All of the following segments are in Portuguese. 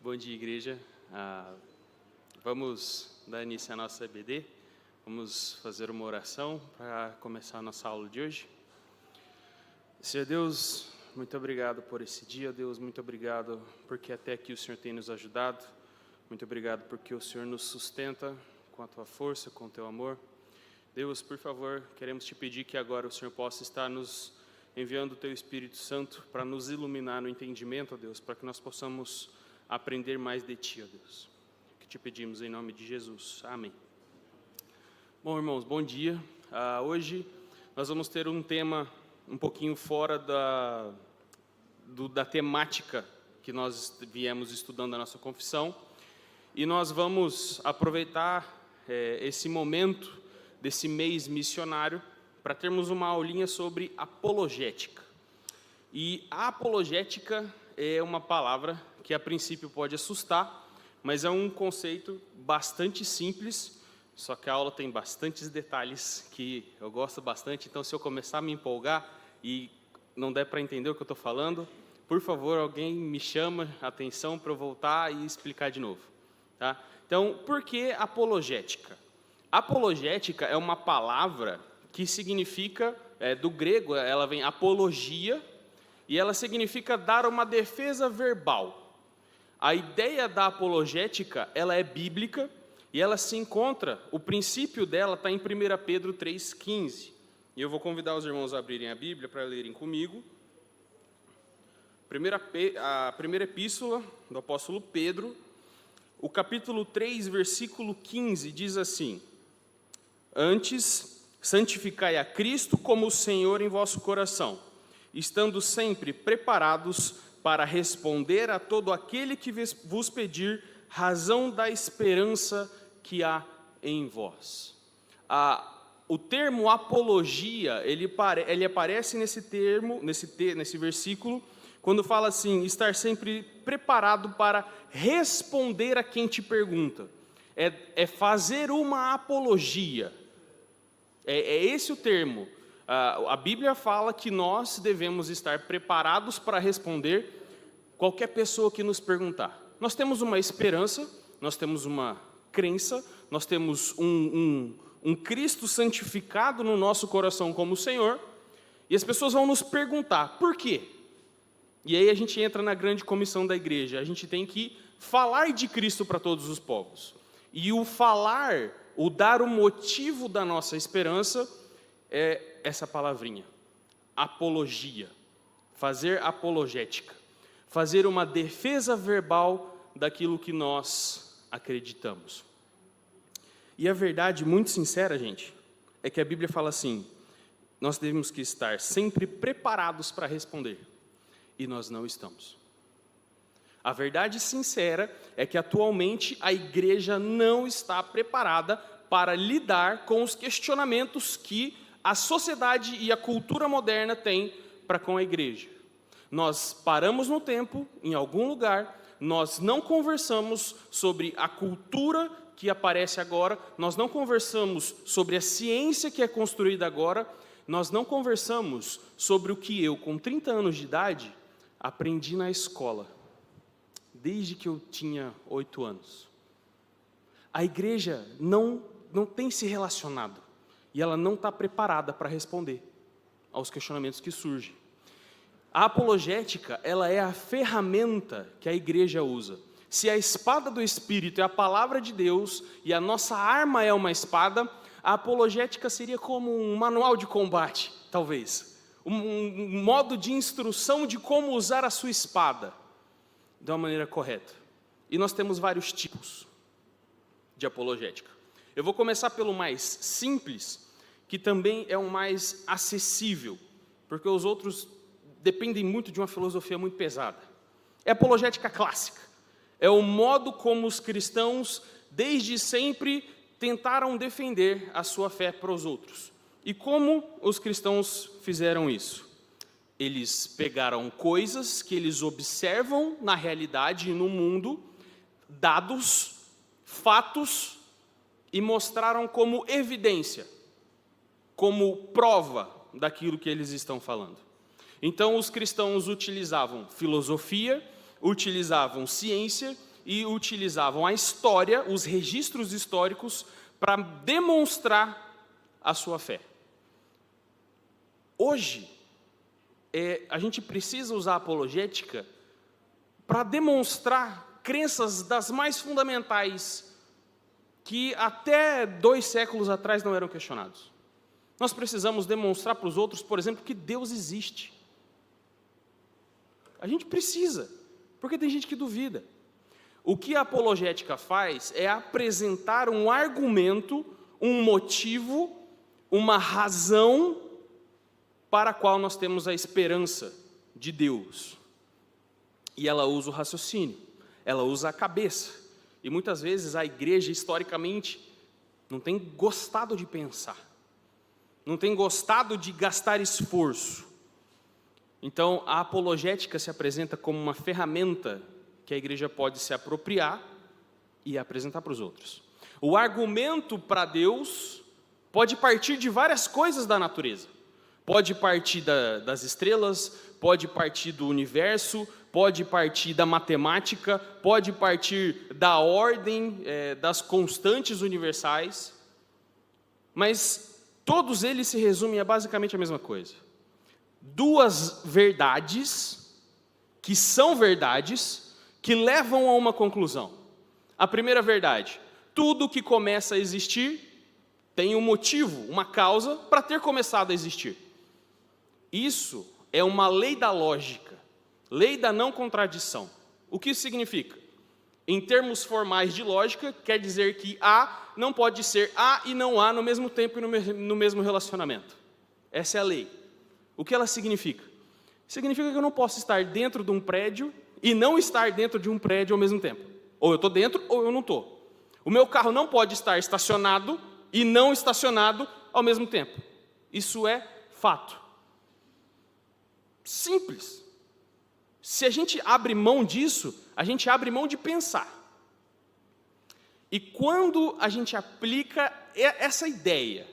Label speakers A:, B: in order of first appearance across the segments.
A: Bom dia, igreja. Vamos dar início à nossa EBD. Vamos fazer uma oração para começar a nossa aula de hoje. Senhor Deus, muito obrigado por esse dia, Deus. Muito obrigado porque até aqui o Senhor tem nos ajudado. Muito obrigado porque o Senhor nos sustenta com a Tua força, com o Teu amor. Deus, por favor, queremos Te pedir que agora o Senhor possa estar nos enviando o Teu Espírito Santo para nos iluminar no entendimento, ó Deus, para que nós possamos aprender mais de Ti, ó Deus. Que Te pedimos em nome de Jesus. Amém. Bom, irmãos, bom dia. Hoje nós vamos ter um tema um pouquinho fora da temática que nós viemos estudando na nossa confissão. E nós vamos aproveitar esse momento desse mês missionário para termos uma aulinha sobre apologética. E a apologética é uma palavra que a princípio pode assustar, mas é um conceito bastante simples, só que a aula tem bastantes detalhes que eu gosto bastante, então se eu começar a me empolgar e não der para entender o que eu estou falando, por favor, alguém me chama a atenção para eu voltar e explicar de novo. Tá? Então, por que apologética? Apologética é uma palavra que significa, do grego, ela vem apologia, e ela significa dar uma defesa verbal. A ideia da apologética, ela é bíblica, e ela se encontra, o princípio dela está em 1 Pedro 3,15. E eu vou convidar os irmãos a abrirem a Bíblia para lerem comigo. A primeira epístola do apóstolo Pedro, o capítulo 3, versículo 15, diz assim: Antes, santificai a Cristo como o Senhor em vosso coração, estando sempre preparados para responder a todo aquele que vos pedir razão da esperança que há em vós. O termo apologia, ele aparece nesse versículo, quando fala assim, estar sempre preparado para responder a quem te pergunta. É fazer uma apologia. É esse o termo. A Bíblia fala que nós devemos estar preparados para responder qualquer pessoa que nos perguntar. Nós temos uma esperança, nós temos uma crença, nós temos um Cristo santificado no nosso coração como o Senhor, e as pessoas vão nos perguntar, por quê? E aí a gente entra na grande comissão da igreja, a gente tem que falar de Cristo para todos os povos. E o falar, o dar o motivo da nossa esperança é essa palavrinha, apologia, fazer apologética, fazer uma defesa verbal daquilo que nós acreditamos. E a verdade muito sincera, gente, é que a Bíblia fala assim, nós devemos que estar sempre preparados para responder, e nós não estamos. A verdade sincera é que atualmente a igreja não está preparada para lidar com os questionamentos que a sociedade e a cultura moderna têm para com a igreja. Nós paramos no tempo, em algum lugar, nós não conversamos sobre a cultura que aparece agora, nós não conversamos sobre a ciência que é construída agora, nós não conversamos sobre o que eu, com 30 anos de idade, aprendi na escola, desde que eu tinha 8 anos. A igreja não tem se relacionado, e ela não está preparada para responder aos questionamentos que surgem. A apologética, ela é a ferramenta que a igreja usa. Se a espada do Espírito é a palavra de Deus, e a nossa arma é uma espada, a apologética seria como um manual de combate, talvez. Um modo de instrução de como usar a sua espada de uma maneira correta. E nós temos vários tipos de apologética. Eu vou começar pelo mais simples, que também é o mais acessível, porque os outros dependem muito de uma filosofia muito pesada. É a apologética clássica. É o modo como os cristãos, desde sempre, tentaram defender a sua fé para os outros. E como os cristãos fizeram isso? Eles pegaram coisas que eles observam na realidade e no mundo, dados, fatos, e mostraram como evidência, como prova daquilo que eles estão falando. Então, os cristãos utilizavam filosofia, utilizavam ciência e utilizavam a história, os registros históricos, para demonstrar a sua fé. Hoje, a gente precisa usar a apologética para demonstrar crenças das mais fundamentais que até 2 séculos atrás não eram questionados. Nós precisamos demonstrar para os outros, por exemplo, que Deus existe. A gente precisa, porque tem gente que duvida. O que a apologética faz é apresentar um argumento, um motivo, uma razão para a qual nós temos a esperança de Deus. E ela usa o raciocínio, ela usa a cabeça. E muitas vezes a igreja, historicamente, não tem gostado de pensar, não tem gostado de gastar esforço. Então, a apologética se apresenta como uma ferramenta que a igreja pode se apropriar e apresentar para os outros. O argumento para Deus pode partir de várias coisas da natureza. Pode partir das estrelas, pode partir do universo, pode partir da matemática, pode partir da ordem, das constantes universais. Mas todos eles se resumem a basicamente a mesma coisa. 2 verdades, que são verdades, que levam a uma conclusão. A primeira verdade: tudo que começa a existir tem um motivo, uma causa para ter começado a existir. Isso é uma lei da lógica, lei da não contradição. O que isso significa? Em termos formais de lógica, quer dizer que A não pode ser A e não A no mesmo tempo e no mesmo relacionamento. Essa é a lei. O que ela significa? Significa que eu não posso estar dentro de um prédio e não estar dentro de um prédio ao mesmo tempo. Ou eu estou dentro ou eu não estou. O meu carro não pode estar estacionado e não estacionado ao mesmo tempo. Isso é fato. Simples. Se a gente abre mão disso, a gente abre mão de pensar. E quando a gente aplica essa ideia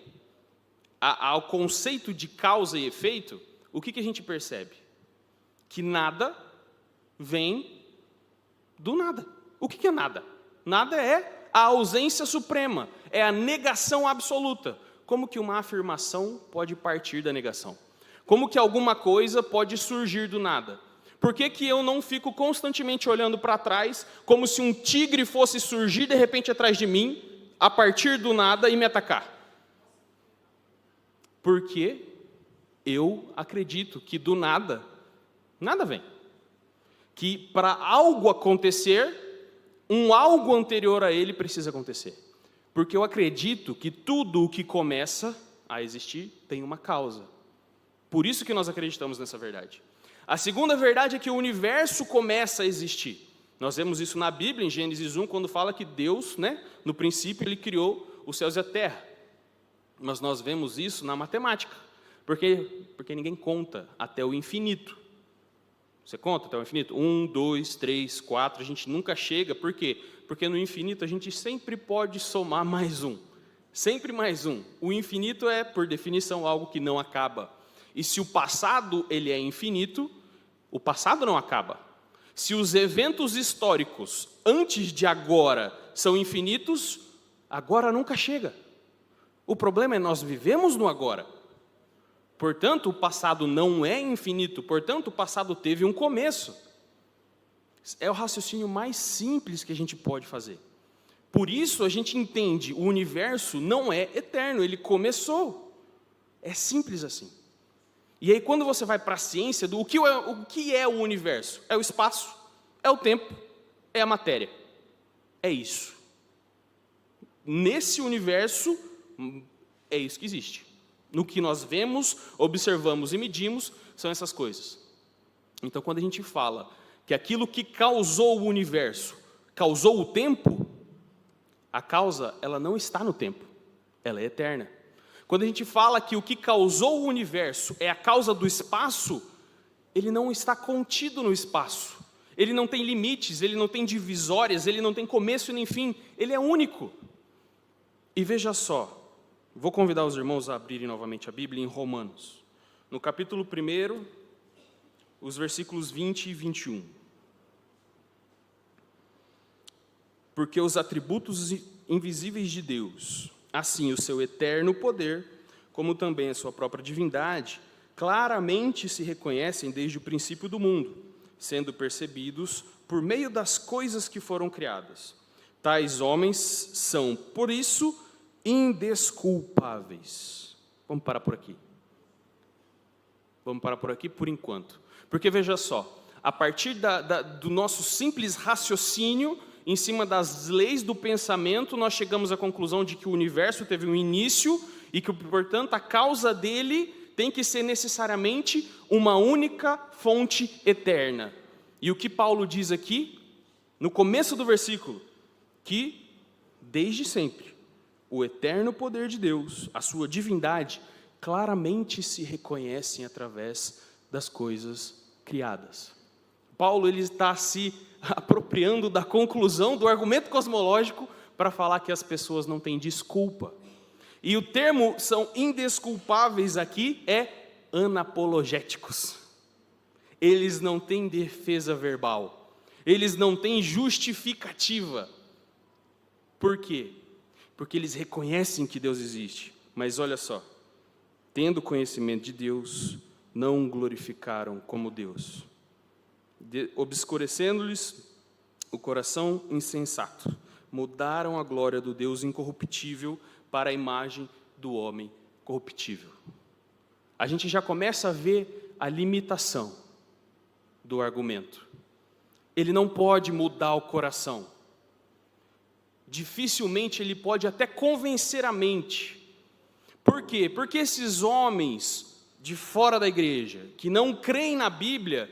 A: ao conceito de causa e efeito, o que a gente percebe? Que nada vem do nada. O que é nada? Nada é a ausência suprema, é a negação absoluta. Como que uma afirmação pode partir da negação? Como que alguma coisa pode surgir do nada? Por que eu não fico constantemente olhando para trás, como se um tigre fosse surgir de repente atrás de mim, a partir do nada e me atacar? Porque eu acredito que do nada, nada vem. Que para algo acontecer, um algo anterior a ele precisa acontecer. Porque eu acredito que tudo o que começa a existir tem uma causa. Por isso que nós acreditamos nessa verdade. A segunda verdade é que o universo começa a existir. Nós vemos isso na Bíblia, em Gênesis 1, quando fala que Deus, no princípio, Ele criou os céus e a terra. Mas nós vemos isso na matemática. Porque ninguém conta até o infinito. Você conta até o infinito? 1, 2, 3, 4, a gente nunca chega. Por quê? Porque no infinito a gente sempre pode somar mais um. Sempre mais um. O infinito é, por definição, algo que não acaba. E se o passado ele é infinito, o passado não acaba. Se os eventos históricos antes de agora são infinitos, agora nunca chega. O problema é nós vivemos no agora. Portanto, o passado não é infinito, portanto, o passado teve um começo. É o raciocínio mais simples que a gente pode fazer. Por isso a gente entende, o universo não é eterno, ele começou. É simples assim. E aí quando você vai para a ciência, o que é o universo? É o espaço, é o tempo, é a matéria. É isso. Nesse universo, é isso que existe. No que nós vemos, observamos e medimos, são essas coisas. Então, quando a gente fala que aquilo que causou o universo, causou o tempo, a causa, ela não está no tempo, ela é eterna. Quando a gente fala que o que causou o universo é a causa do espaço, ele não está contido no espaço. Ele não tem limites, ele não tem divisórias, ele não tem começo nem fim, ele é único. E veja só, vou convidar os irmãos a abrirem novamente a Bíblia em Romanos, no capítulo 1, os versículos 20 e 21. porque os atributos invisíveis de Deus, assim o seu eterno poder, como também a sua própria divindade, claramente se reconhecem desde o princípio do mundo, sendo percebidos por meio das coisas que foram criadas. Tais homens são, por isso, indesculpáveis. Vamos parar por aqui. Vamos parar por aqui por enquanto. Porque veja só, a partir do nosso simples raciocínio, em cima das leis do pensamento, nós chegamos à conclusão de que o universo teve um início e que, portanto, a causa dele tem que ser necessariamente uma única fonte eterna. E o que Paulo diz aqui, no começo do versículo, que desde sempre o eterno poder de Deus, a sua divindade, claramente se reconhecem através das coisas criadas. Paulo ele está se apropriando da conclusão do argumento cosmológico para falar que as pessoas não têm desculpa. E o termo são indesculpáveis aqui é anapologéticos. Eles não têm defesa verbal. Eles não têm justificativa. Por quê? Porque eles reconhecem que Deus existe. Mas olha só, tendo conhecimento de Deus, não o glorificaram como Deus, obscurecendo-lhes o coração insensato, mudaram a glória do Deus incorruptível para a imagem do homem corruptível. A gente já começa a ver a limitação do argumento. Ele não pode mudar o coração. Dificilmente ele pode até convencer a mente. Por quê? Porque esses homens de fora da igreja, que não creem na Bíblia,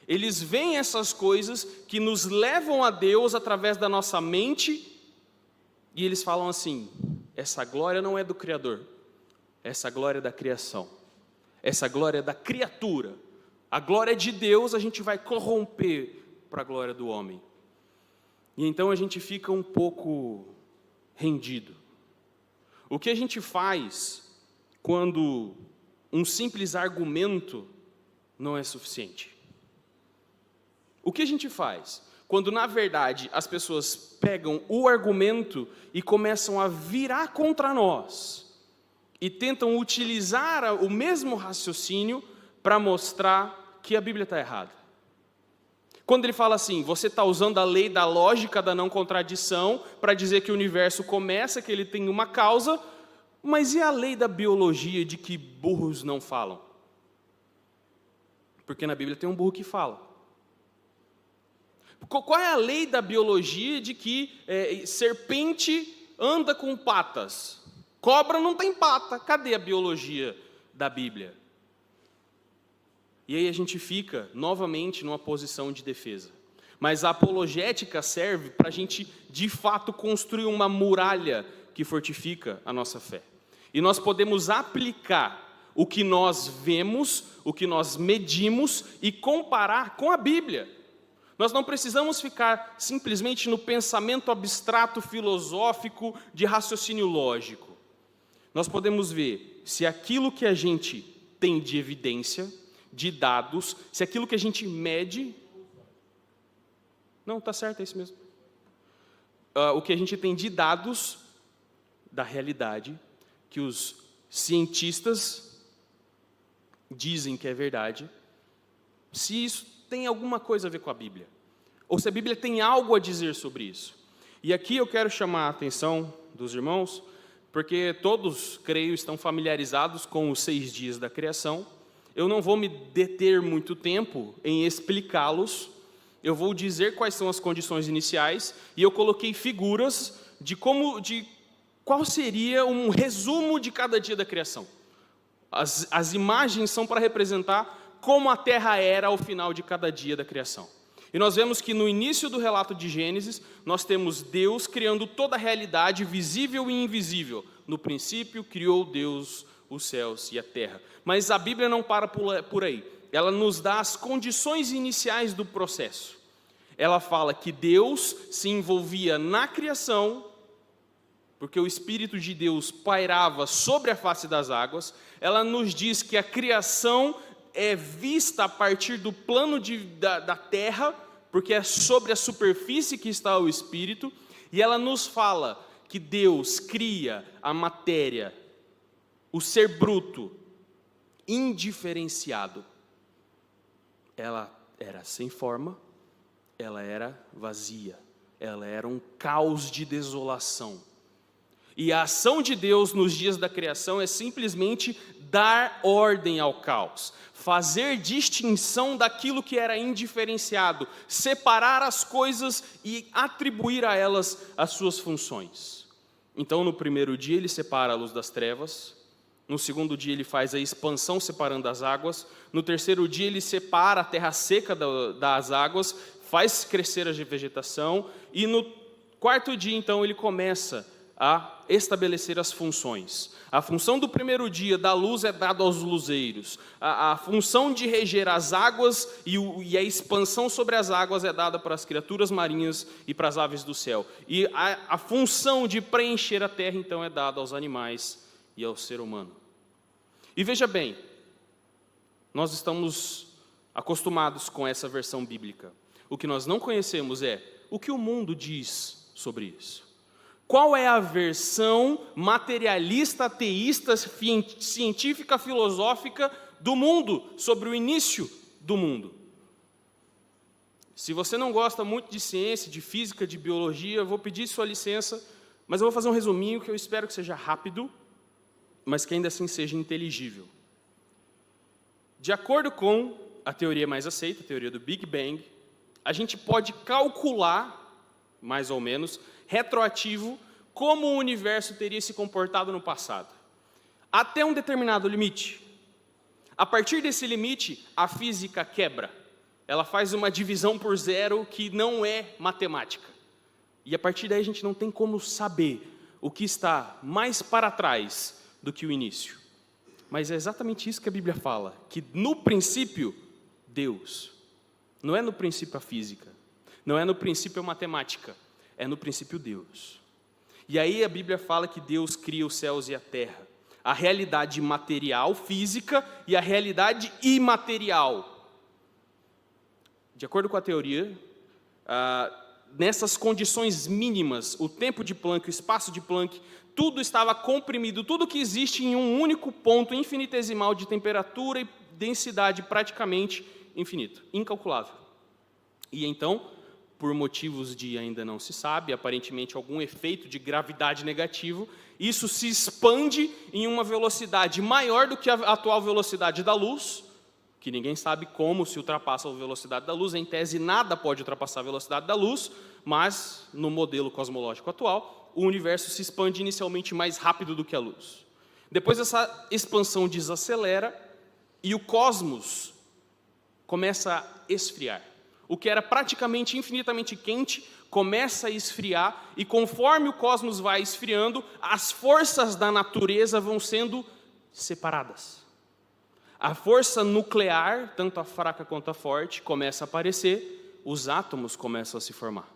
A: eles veem essas coisas que nos levam a Deus através da nossa mente, e eles falam assim: essa glória não é do Criador, essa glória é da criação, essa glória é da criatura, a glória de Deus a gente vai corromper para a glória do homem. E então a gente fica um pouco rendido. O que a gente faz quando um simples argumento não é suficiente? O que a gente faz quando, na verdade, as pessoas pegam o argumento e começam a virar contra nós e tentam utilizar o mesmo raciocínio para mostrar que a Bíblia está errada? Quando ele fala assim, você está usando a lei da lógica da não contradição para dizer que o universo começa, que ele tem uma causa, mas e a lei da biologia de que burros não falam? Porque na Bíblia tem um burro que fala. Qual é a lei da biologia de que serpente anda com patas? Cobra não tem pata. Cadê a biologia da Bíblia? E aí a gente fica novamente numa posição de defesa. Mas a apologética serve para a gente, de fato, construir uma muralha que fortifica a nossa fé. E nós podemos aplicar o que nós vemos, o que nós medimos e comparar com a Bíblia. Nós não precisamos ficar simplesmente no pensamento abstrato, filosófico, de raciocínio lógico. Nós podemos ver se aquilo que a gente tem de evidência, de dados, se aquilo que a gente mede... Não, está certo, é isso mesmo. O que a gente tem de dados da realidade, que os cientistas dizem que é verdade, se isso tem alguma coisa a ver com a Bíblia, ou se a Bíblia tem algo a dizer sobre isso. E aqui eu quero chamar a atenção dos irmãos, porque todos, creio, estão familiarizados com os 6 dias da criação. Eu não vou me deter muito tempo em explicá-los, eu vou dizer quais são as condições iniciais, e eu coloquei figuras de qual seria um resumo de cada dia da criação. As imagens são para representar como a terra era ao final de cada dia da criação. E nós vemos que no início do relato de Gênesis, nós temos Deus criando toda a realidade visível e invisível. No princípio, criou Deus os céus e a terra. Mas a Bíblia não para por aí. Ela nos dá as condições iniciais do processo. Ela fala que Deus se envolvia na criação, porque o Espírito de Deus pairava sobre a face das águas. Ela nos diz que a criação é vista a partir do plano da terra, porque é sobre a superfície que está o Espírito. E ela nos fala que Deus cria a matéria, o ser bruto, indiferenciado. Ela era sem forma, ela era vazia, ela era um caos de desolação. E a ação de Deus nos dias da criação é simplesmente dar ordem ao caos, fazer distinção daquilo que era indiferenciado, separar as coisas e atribuir a elas as suas funções. Então, no primeiro dia, ele separa a luz das trevas. No segundo dia, ele faz a expansão separando as águas. No terceiro dia, ele separa a terra seca das águas, faz crescer a vegetação. E no quarto dia, então, ele começa a estabelecer as funções. A função do primeiro dia da luz é dada aos luzeiros. A função de reger as águas e a expansão sobre as águas é dada para as criaturas marinhas e para as aves do céu. E a função de preencher a terra, então, é dada aos animais e ao ser humano. E veja bem, nós estamos acostumados com essa versão bíblica. O que nós não conhecemos é o que o mundo diz sobre isso. Qual é a versão materialista, ateísta, científica, filosófica do mundo, sobre o início do mundo? Se você não gosta muito de ciência, de física, de biologia, eu vou pedir sua licença, mas eu vou fazer um resuminho que eu espero que seja rápido, mas que ainda assim seja inteligível. De acordo com a teoria mais aceita, a teoria do Big Bang, a gente pode calcular, mais ou menos, retroativo, como o universo teria se comportado no passado. Até um determinado limite. A partir desse limite, a física quebra. Ela faz uma divisão por zero que não é matemática. E a partir daí a gente não tem como saber o que está mais para trás do que o início. Mas é exatamente isso que a Bíblia fala, que no princípio, Deus. Não é no princípio a física, não é no princípio a matemática, é no princípio Deus. E aí a Bíblia fala que Deus cria os céus e a terra, a realidade material, física, e a realidade imaterial. De acordo com a teoria, nessas condições mínimas, o tempo de Planck, o espaço de Planck, tudo estava comprimido, tudo que existe em um único ponto infinitesimal de temperatura e densidade praticamente infinito, incalculável. E então, por motivos de ainda não se sabe, aparentemente algum efeito de gravidade negativo, isso se expande em uma velocidade maior do que a atual velocidade da luz, que ninguém sabe como se ultrapassa a velocidade da luz, em tese nada pode ultrapassar a velocidade da luz, mas no modelo cosmológico atual, o universo se expande inicialmente mais rápido do que a luz. Depois essa expansão desacelera e o cosmos começa a esfriar. O que era praticamente infinitamente quente começa a esfriar, e conforme o cosmos vai esfriando, as forças da natureza vão sendo separadas. A força nuclear, tanto a fraca quanto a forte, começa a aparecer, os átomos começam a se formar.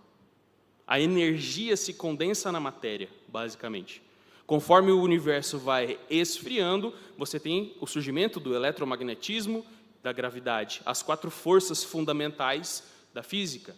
A: A energia se condensa na matéria, basicamente. Conforme o universo vai esfriando, você tem o surgimento do eletromagnetismo, da gravidade, as 4 forças fundamentais da física.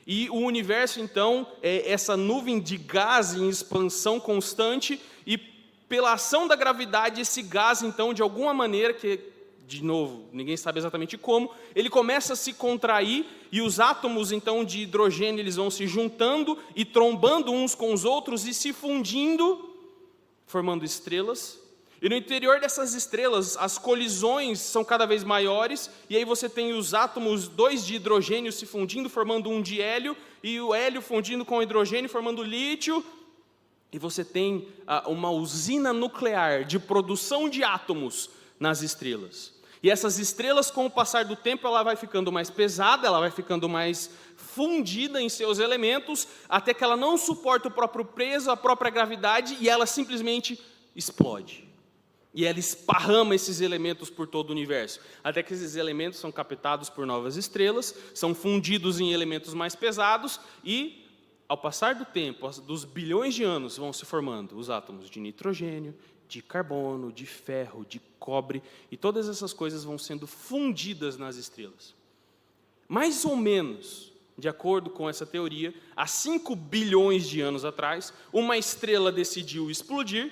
A: E o universo, então, é essa nuvem de gás em expansão constante, e pela ação da gravidade, esse gás, então, de alguma maneira, que, de novo, ninguém sabe exatamente como, ele começa a se contrair, e os átomos, então, de hidrogênio, eles vão se juntando e trombando uns com os outros e se fundindo, formando estrelas. E no interior dessas estrelas, as colisões são cada vez maiores, e aí você tem os átomos 2 de hidrogênio se fundindo, formando um de hélio, e o hélio fundindo com o hidrogênio, formando lítio, e você tem uma usina nuclear de produção de átomos nas estrelas. E essas estrelas, com o passar do tempo, ela vai ficando mais pesada, ela vai ficando mais fundida em seus elementos, até que ela não suporta o próprio peso, a própria gravidade, e ela simplesmente explode. E ela esparrama esses elementos por todo o universo, até que esses elementos são captados por novas estrelas, são fundidos em elementos mais pesados, e, ao passar do tempo, dos bilhões de anos, vão se formando os átomos de nitrogênio, de carbono, de ferro, de cobre, e todas essas coisas vão sendo fundidas nas estrelas. Mais ou menos de acordo com essa teoria, há 5 bilhões de anos atrás, uma estrela decidiu explodir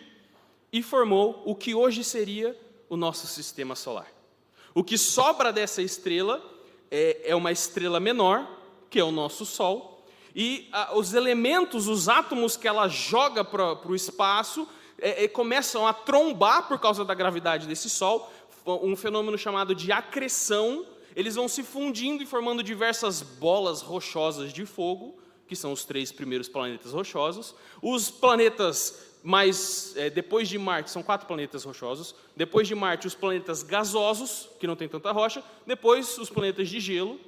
A: e formou o que hoje seria o nosso sistema solar. O que sobra dessa estrela é uma estrela menor, que é o nosso Sol, e os elementos, os átomos que ela joga para o espaço, começam a trombar por causa da gravidade desse Sol, um fenômeno chamado de acreção. Eles vão se fundindo e formando diversas bolas rochosas de fogo, que são os 3 primeiros planetas rochosos. Os planetas depois de Marte, são 4 planetas rochosos. Depois de Marte, os planetas gasosos, que não tem tanta rocha. Depois, os planetas de gelo,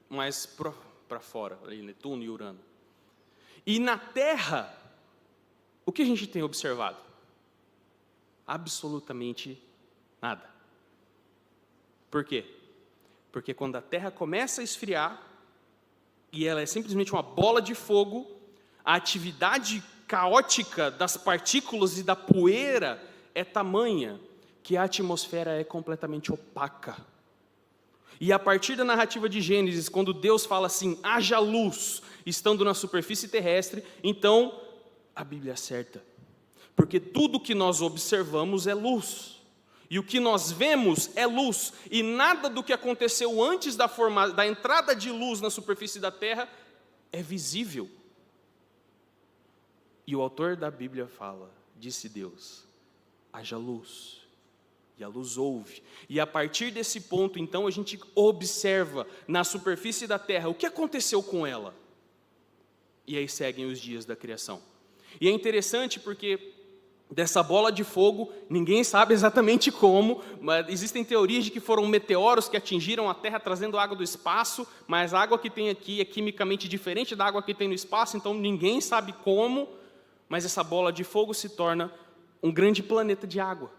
A: mais para fora, ali, Netuno e Urano. E na Terra, o que a gente tem observado? Absolutamente nada. Por quê? Porque quando a Terra começa a esfriar, e ela é simplesmente uma bola de fogo, a atividade caótica das partículas e da poeira é tamanha que a atmosfera é completamente opaca. E a partir da narrativa de Gênesis, quando Deus fala assim, haja luz, estando na superfície terrestre, então a Bíblia acerta. Porque tudo que nós observamos é luz. E o que nós vemos é luz. E nada do que aconteceu antes da entrada de luz na superfície da terra é visível. E o autor da Bíblia fala, disse Deus, haja luz. E a luz ouve. E a partir desse ponto, então, a gente observa na superfície da terra o que aconteceu com ela. E aí seguem os dias da criação. E é interessante porque dessa bola de fogo, ninguém sabe exatamente como, mas existem teorias de que foram meteoros que atingiram a Terra trazendo água do espaço, mas a água que tem aqui é quimicamente diferente da água que tem no espaço, então ninguém sabe como, mas essa bola de fogo se torna um grande planeta de água,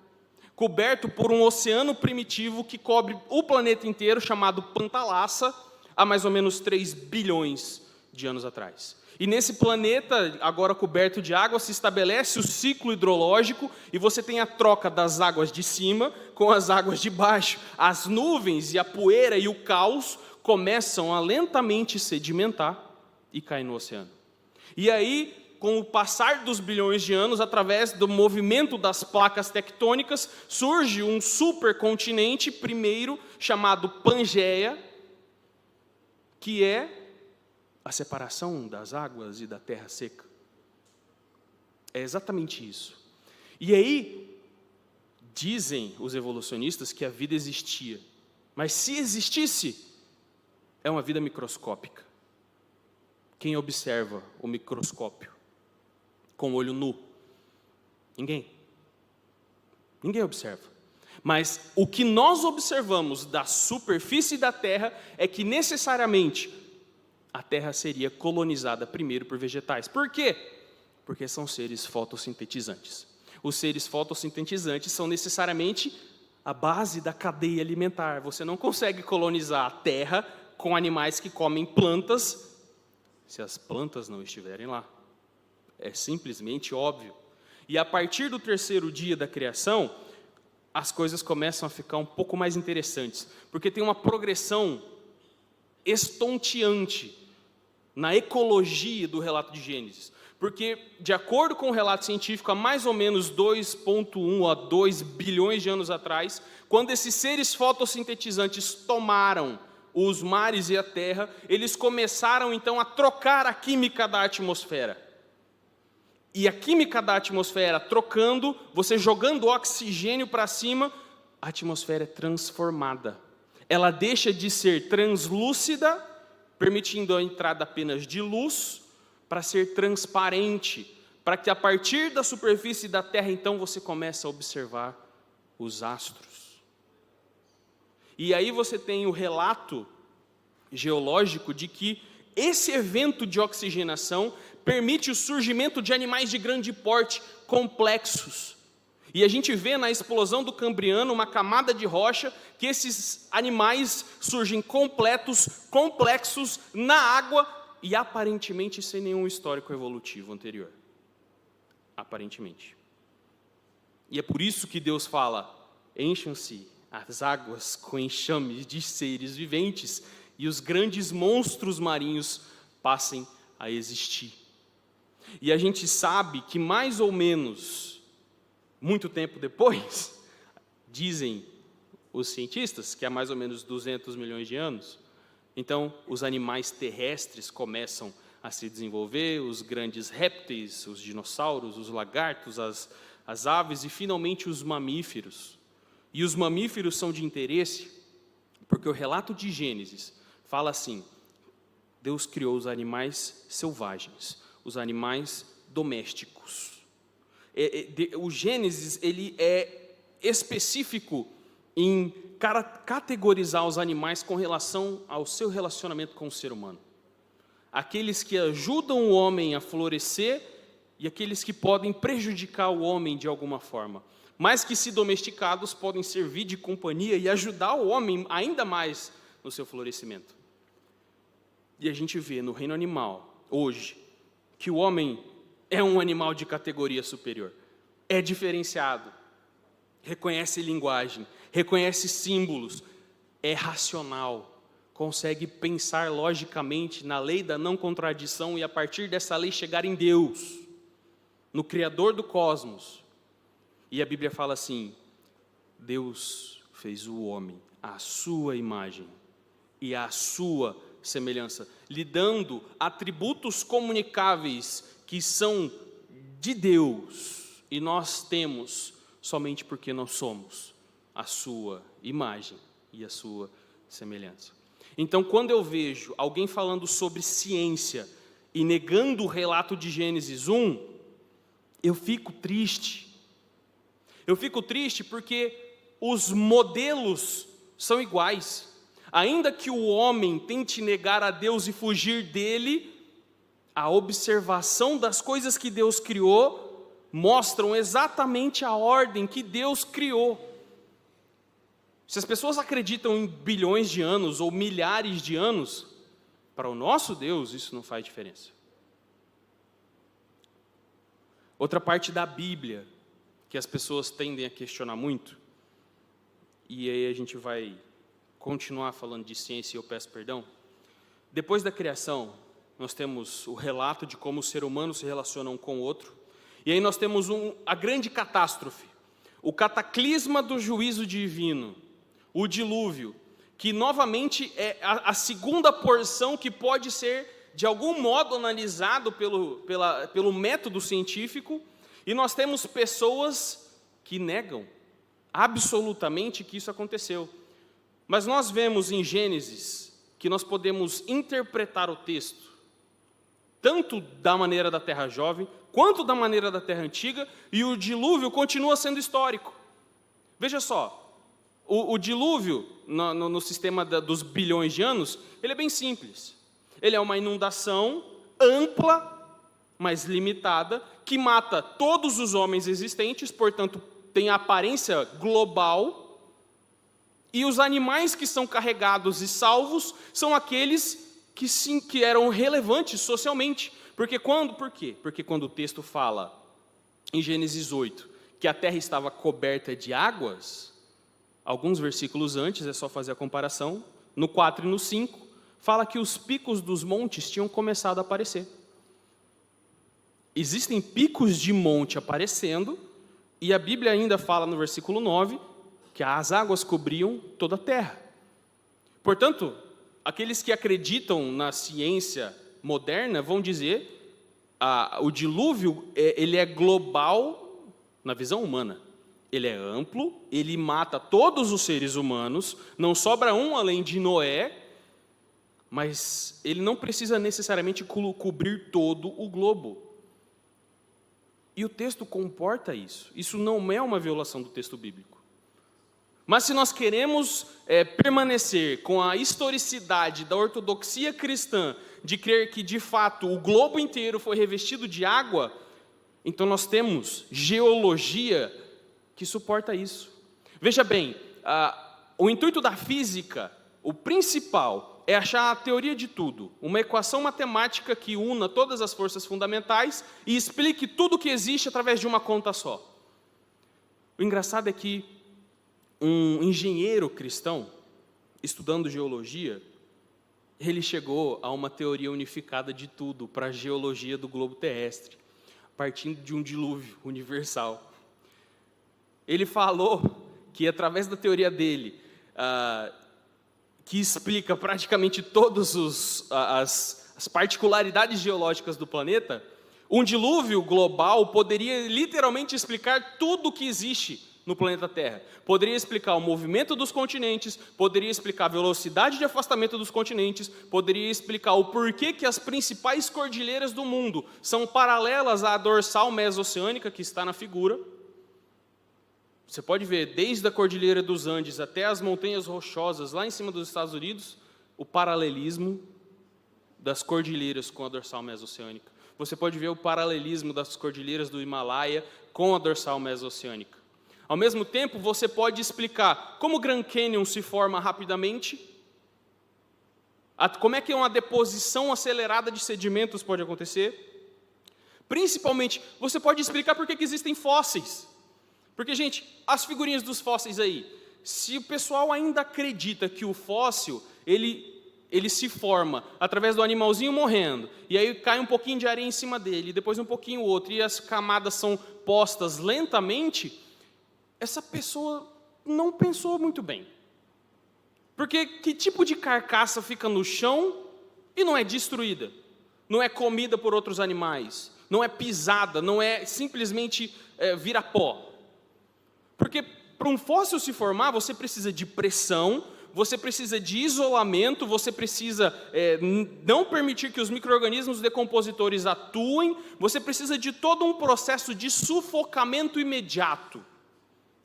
A: coberto por um oceano primitivo que cobre o planeta inteiro, chamado Pantalassa, há mais ou menos 3 bilhões de anos atrás. E nesse planeta, agora coberto de água, se estabelece o ciclo hidrológico e você tem a troca das águas de cima com as águas de baixo. As nuvens e a poeira e o caos começam a lentamente sedimentar e cair no oceano. E aí, com o passar dos bilhões de anos, através do movimento das placas tectônicas, surge um supercontinente primeiro chamado Pangeia, que é a separação das águas e da terra seca. É exatamente isso. E aí, dizem os evolucionistas que a vida existia. Mas se existisse, é uma vida microscópica. Quem observa o microscópio com o olho nu? Ninguém. Ninguém observa. Mas o que nós observamos da superfície da terra é que necessariamente a terra seria colonizada primeiro por vegetais. Por quê? Porque são seres fotossintetizantes. Os seres fotossintetizantes são necessariamente a base da cadeia alimentar. Você não consegue colonizar a terra com animais que comem plantas se as plantas não estiverem lá. É simplesmente óbvio. E a partir do 3º dia da criação, as coisas começam a ficar um pouco mais interessantes, porque tem uma progressão estonteante na ecologia do relato de Gênesis. Porque, de acordo com o relato científico, há mais ou menos 2,1 a 2 bilhões de anos atrás, quando esses seres fotossintetizantes tomaram os mares e a terra, eles começaram então a trocar a química da atmosfera. E a química da atmosfera trocando, você jogando oxigênio para cima, a atmosfera é transformada. Ela deixa de ser translúcida, permitindo a entrada apenas de luz, para ser transparente, para que a partir da superfície da Terra, então, você comece a observar os astros. E aí você tem o relato geológico de que esse evento de oxigenação permite o surgimento de animais de grande porte, complexos. E a gente vê na explosão do Cambriano uma camada de rocha que esses animais surgem complexos na água e aparentemente sem nenhum histórico evolutivo anterior. Aparentemente. E é por isso que Deus fala, encham-se as águas com enxames de seres viventes. e os grandes monstros marinhos passem a existir. E a gente sabe que mais ou menos, muito tempo depois, dizem os cientistas, que há mais ou menos 200 milhões de anos, então os animais terrestres começam a se desenvolver, os grandes répteis, os dinossauros, os lagartos, as aves e finalmente os mamíferos. E os mamíferos são de interesse porque o relato de Gênesis fala assim: Deus criou os animais selvagens, os animais domésticos. O Gênesis ele é específico em categorizar os animais com relação ao seu relacionamento com o ser humano. Aqueles que ajudam o homem a florescer e aqueles que podem prejudicar o homem de alguma forma. Mas que, se domesticados, podem servir de companhia e ajudar o homem ainda mais no seu florescimento. E a gente vê no reino animal, hoje, que o homem é um animal de categoria superior. É diferenciado, reconhece linguagem, reconhece símbolos, é racional, consegue pensar logicamente na lei da não contradição e a partir dessa lei chegar em Deus, no Criador do cosmos. E a Bíblia fala assim: Deus fez o homem à sua imagem e à sua semelhança, lhe dando atributos comunicáveis que são de Deus, e nós temos somente porque nós somos a sua imagem e a sua semelhança. Então, quando eu vejo alguém falando sobre ciência e negando o relato de Gênesis 1, eu fico triste. Eu fico triste porque os modelos são iguais. Ainda que o homem tente negar a Deus e fugir dele, a observação das coisas que Deus criou mostram exatamente a ordem que Deus criou. Se as pessoas acreditam em bilhões de anos ou milhares de anos, para o nosso Deus isso não faz diferença. Outra parte da Bíblia que as pessoas tendem a questionar muito, e aí a gente vai continuar falando de ciência e eu peço perdão. Depois da criação, nós temos o relato de como o ser humano se relaciona um com o outro, e aí nós temos a grande catástrofe, o cataclisma do juízo divino, o dilúvio, que novamente é a segunda porção que pode ser de algum modo analisado pelo método científico, e nós temos pessoas que negam absolutamente que isso aconteceu. Mas nós vemos em Gênesis que nós podemos interpretar o texto, tanto da maneira da Terra Jovem, quanto da maneira da Terra Antiga, e o dilúvio continua sendo histórico. Veja só, o dilúvio, no sistema dos bilhões de anos, ele é bem simples. Ele é uma inundação ampla, mas limitada, que mata todos os homens existentes, portanto, tem a aparência global, e os animais que são carregados e salvos são aqueles que eram relevantes socialmente. Por quê? Porque quando o texto fala, em Gênesis 8, que a terra estava coberta de águas, alguns versículos antes, é só fazer a comparação, no 4 e no 5, fala que os picos dos montes tinham começado a aparecer. Existem picos de monte aparecendo, e a Bíblia ainda fala no versículo 9, que as águas cobriam toda a terra. Portanto, aqueles que acreditam na ciência moderna vão dizer o dilúvio ele é global na visão humana. Ele é amplo, ele mata todos os seres humanos, não sobra um além de Noé, mas ele não precisa necessariamente cobrir todo o globo. E o texto comporta isso. Isso não é uma violação do texto bíblico. Mas se nós queremos permanecer com a historicidade da ortodoxia cristã, de crer que, de fato, o globo inteiro foi revestido de água, então nós temos geologia que suporta isso. Veja bem, o intuito da física, o principal, é achar a teoria de tudo, uma equação matemática que una todas as forças fundamentais e explique tudo o que existe através de uma conta só. O engraçado é que um engenheiro cristão, estudando geologia, ele chegou a uma teoria unificada de tudo para a geologia do globo terrestre, partindo de um dilúvio universal. Ele falou que, através da teoria dele, que explica praticamente todas as particularidades geológicas do planeta, um dilúvio global poderia literalmente explicar tudo o que existe no planeta Terra. Poderia explicar o movimento dos continentes, poderia explicar a velocidade de afastamento dos continentes, poderia explicar o porquê que as principais cordilheiras do mundo são paralelas à dorsal mesoceânica que está na figura. Você pode ver, desde a Cordilheira dos Andes até as montanhas rochosas lá em cima dos Estados Unidos, o paralelismo das cordilheiras com a dorsal mesoceânica. Você pode ver o paralelismo das cordilheiras do Himalaia com a dorsal mesoceânica. Ao mesmo tempo, você pode explicar como o Grand Canyon se forma rapidamente, como é que uma deposição acelerada de sedimentos pode acontecer. Principalmente, você pode explicar por que existem fósseis. Porque, gente, as figurinhas dos fósseis aí, se o pessoal ainda acredita que o fóssil, ele se forma através do animalzinho morrendo, e aí cai um pouquinho de areia em cima dele, depois um pouquinho outro, e as camadas são postas lentamente, essa pessoa não pensou muito bem. Porque que tipo de carcaça fica no chão e não é destruída? Não é comida por outros animais, não é pisada, não é simplesmente vira pó. Porque para um fóssil se formar, você precisa de pressão, você precisa de isolamento, você precisa não permitir que os micro-organismos decompositores atuem, você precisa de todo um processo de sufocamento imediato.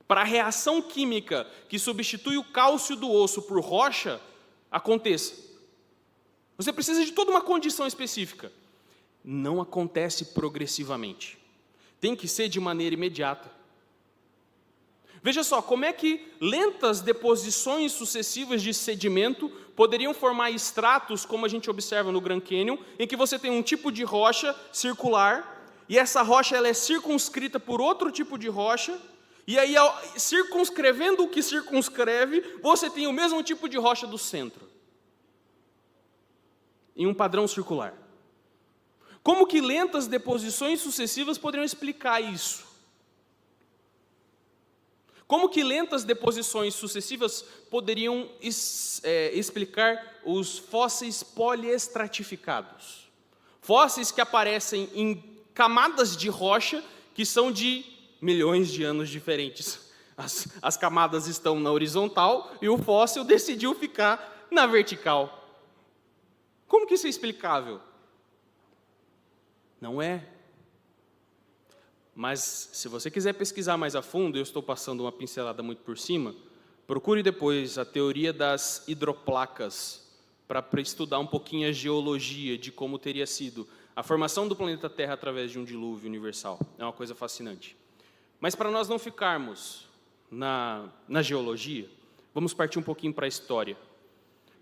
A: Para a reação química que substitui o cálcio do osso por rocha aconteça. Você precisa de toda uma condição específica. Não acontece progressivamente. Tem que ser de maneira imediata. Veja só, como é que lentas deposições sucessivas de sedimento poderiam formar estratos, como a gente observa no Grand Canyon, em que você tem um tipo de rocha circular, e essa rocha ela é circunscrita por outro tipo de rocha, e aí, circunscrevendo o que circunscreve, você tem o mesmo tipo de rocha do centro, em um padrão circular. Como que lentas deposições sucessivas poderiam explicar isso? Como que lentas deposições sucessivas poderiam explicar os fósseis poliestratificados? Fósseis que aparecem em camadas de rocha que são de milhões de anos diferentes. As camadas estão na horizontal e o fóssil decidiu ficar na vertical. Como que isso é explicável? Não é. Mas, se você quiser pesquisar mais a fundo, eu estou passando uma pincelada muito por cima, procure depois a teoria das hidroplacas, para estudar um pouquinho a geologia de como teria sido a formação do planeta Terra através de um dilúvio universal. É uma coisa fascinante. Mas, para nós não ficarmos na geologia, vamos partir um pouquinho para a história.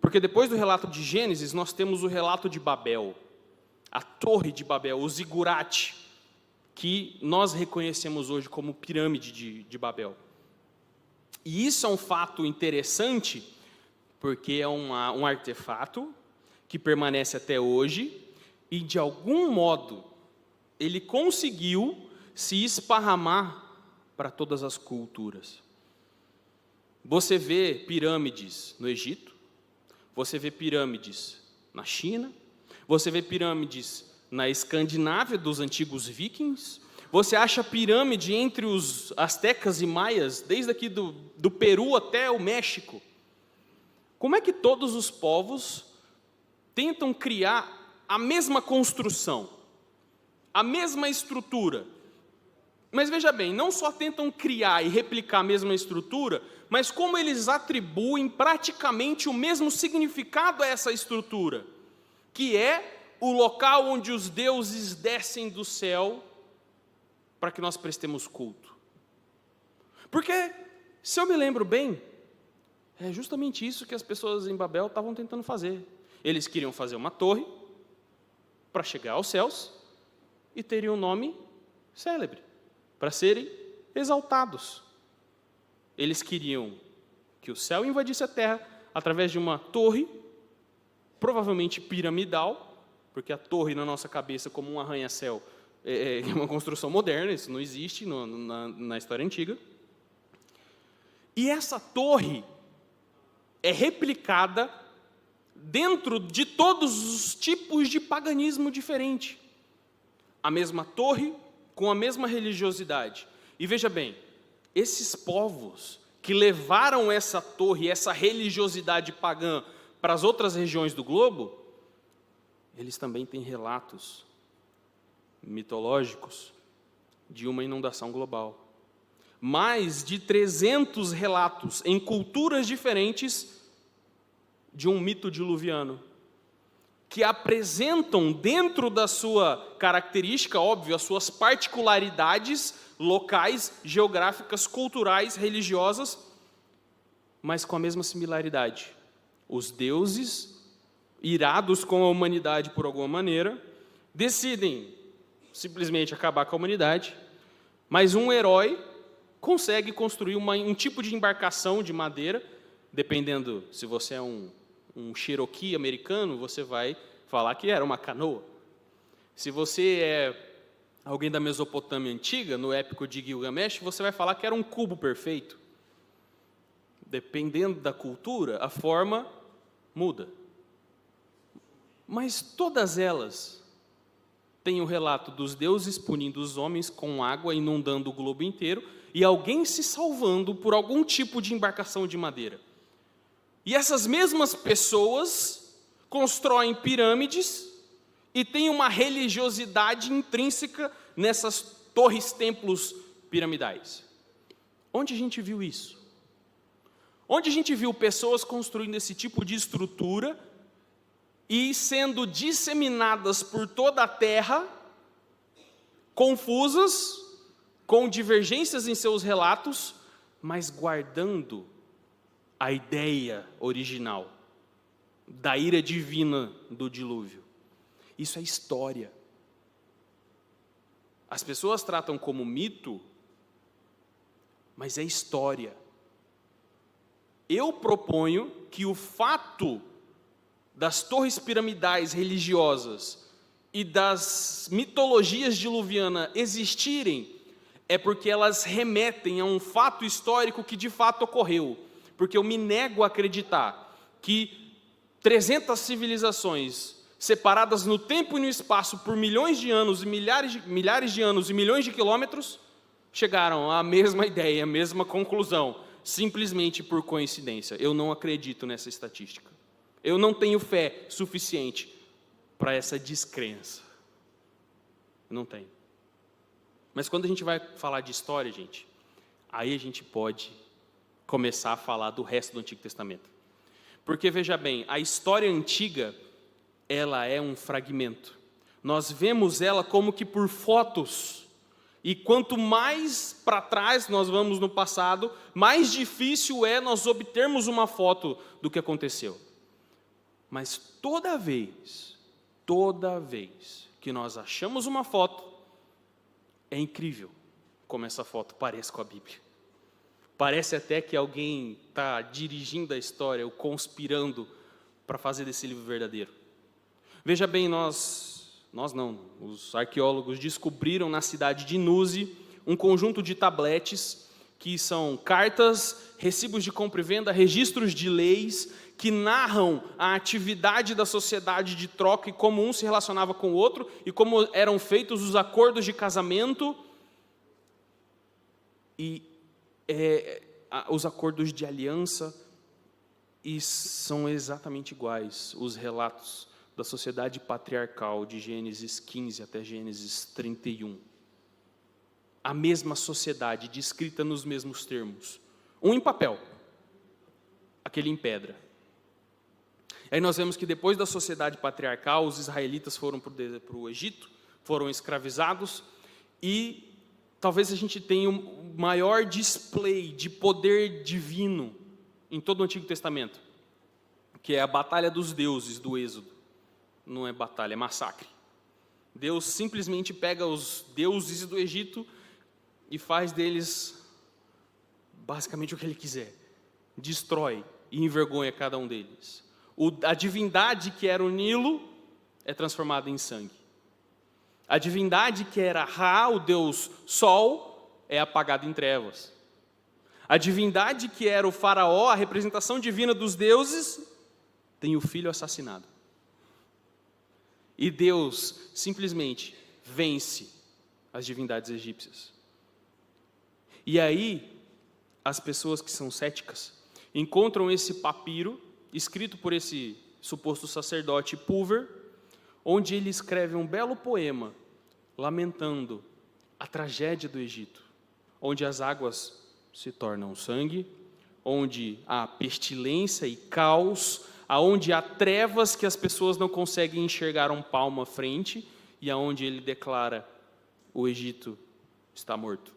A: Porque depois do relato de Gênesis, nós temos o relato de Babel, a Torre de Babel, o zigurate, que nós reconhecemos hoje como pirâmide de Babel. E isso é um fato interessante, porque é um artefato que permanece até hoje, e de algum modo ele conseguiu se esparramar para todas as culturas. Você vê pirâmides no Egito, você vê pirâmides na China, você vê pirâmides na Escandinávia dos antigos vikings, você acha pirâmide entre os astecas e maias, desde aqui do Peru até o México. Como é que todos os povos tentam criar a mesma construção, a mesma estrutura? Mas veja bem, não só tentam criar e replicar a mesma estrutura, mas como eles atribuem praticamente o mesmo significado a essa estrutura, que é o local onde os deuses descem do céu para que nós prestemos culto. Porque, se eu me lembro bem, é justamente isso que as pessoas em Babel estavam tentando fazer. Eles queriam fazer uma torre para chegar aos céus e terem um nome célebre, para serem exaltados. Eles queriam que o céu invadisse a terra através de uma torre, provavelmente piramidal, porque a torre na nossa cabeça como um arranha-céu é uma construção moderna, isso não existe na história antiga. E essa torre é replicada dentro de todos os tipos de paganismo diferente. A mesma torre, com a mesma religiosidade. E veja bem, esses povos que levaram essa torre, essa religiosidade pagã para as outras regiões do globo, eles também têm relatos mitológicos de uma inundação global. Mais de 300 relatos em culturas diferentes de um mito diluviano, que apresentam dentro da sua característica, óbvio, as suas particularidades locais, geográficas, culturais, religiosas, mas com a mesma similaridade. Os deuses, irados com a humanidade por alguma maneira, decidem simplesmente acabar com a humanidade, mas um herói consegue construir um tipo de embarcação de madeira, dependendo se você é um Cherokee americano, você vai falar que era uma canoa. Se você é alguém da Mesopotâmia antiga, no épico de Gilgamesh, você vai falar que era um cubo perfeito. Dependendo da cultura, a forma muda. Mas todas elas têm o relato dos deuses punindo os homens com água, inundando o globo inteiro, e alguém se salvando por algum tipo de embarcação de madeira. E essas mesmas pessoas constroem pirâmides e têm uma religiosidade intrínseca nessas torres, templos piramidais. Onde a gente viu isso? Onde a gente viu pessoas construindo esse tipo de estrutura e sendo disseminadas por toda a terra, confusas, com divergências em seus relatos, mas guardando a ideia original da ira divina do dilúvio. Isso é história. As pessoas tratam como mito, mas é história. Eu proponho que o fato das torres piramidais religiosas e das mitologias diluvianas existirem é porque elas remetem a um fato histórico que de fato ocorreu. Porque eu me nego a acreditar que 300 civilizações separadas no tempo e no espaço por milhões de anos e milhares de anos e milhões de quilômetros chegaram à mesma ideia, à mesma conclusão, simplesmente por coincidência. Eu não acredito nessa estatística. Eu não tenho fé suficiente para essa descrença. Não tenho. Mas quando a gente vai falar de história, gente, aí a gente pode começar a falar do resto do Antigo Testamento. Porque, veja bem, a história antiga, ela é um fragmento. Nós vemos ela como que por fotos. E quanto mais para trás nós vamos no passado, mais difícil é nós obtermos uma foto do que aconteceu. Mas toda vez que nós achamos uma foto, é incrível como essa foto parece com a Bíblia. Parece até que alguém está dirigindo a história, ou conspirando para fazer desse livro verdadeiro. Veja bem, os arqueólogos descobriram na cidade de Nuzi um conjunto de tabletes que são cartas, recibos de compra e venda, registros de leis que narram a atividade da sociedade de troca e como um se relacionava com o outro e como eram feitos os acordos de casamento e os acordos de aliança, e são exatamente iguais os relatos da sociedade patriarcal de Gênesis 15 até Gênesis 31. A mesma sociedade descrita nos mesmos termos. Um em papel, aquele em pedra. Aí nós vemos que depois da sociedade patriarcal, os israelitas foram para o Egito, foram escravizados, e talvez a gente tenha o maior display de poder divino em todo o Antigo Testamento, que é a batalha dos deuses do Êxodo. Não é batalha, é massacre. Deus simplesmente pega os deuses do Egito e faz deles basicamente o que Ele quiser. Destrói e envergonha cada um deles. A divindade que era o Nilo é transformada em sangue. A divindade que era Ra, o deus Sol, é apagada em trevas. A divindade que era o faraó, a representação divina dos deuses, tem o filho assassinado. E Deus simplesmente vence as divindades egípcias. E aí, as pessoas que são céticas encontram esse papiro, escrito por esse suposto sacerdote Pulver, onde ele escreve um belo poema, lamentando a tragédia do Egito, onde as águas se tornam sangue, onde há pestilência e caos, aonde há trevas que as pessoas não conseguem enxergar um palmo à frente, e aonde ele declara: o Egito está morto.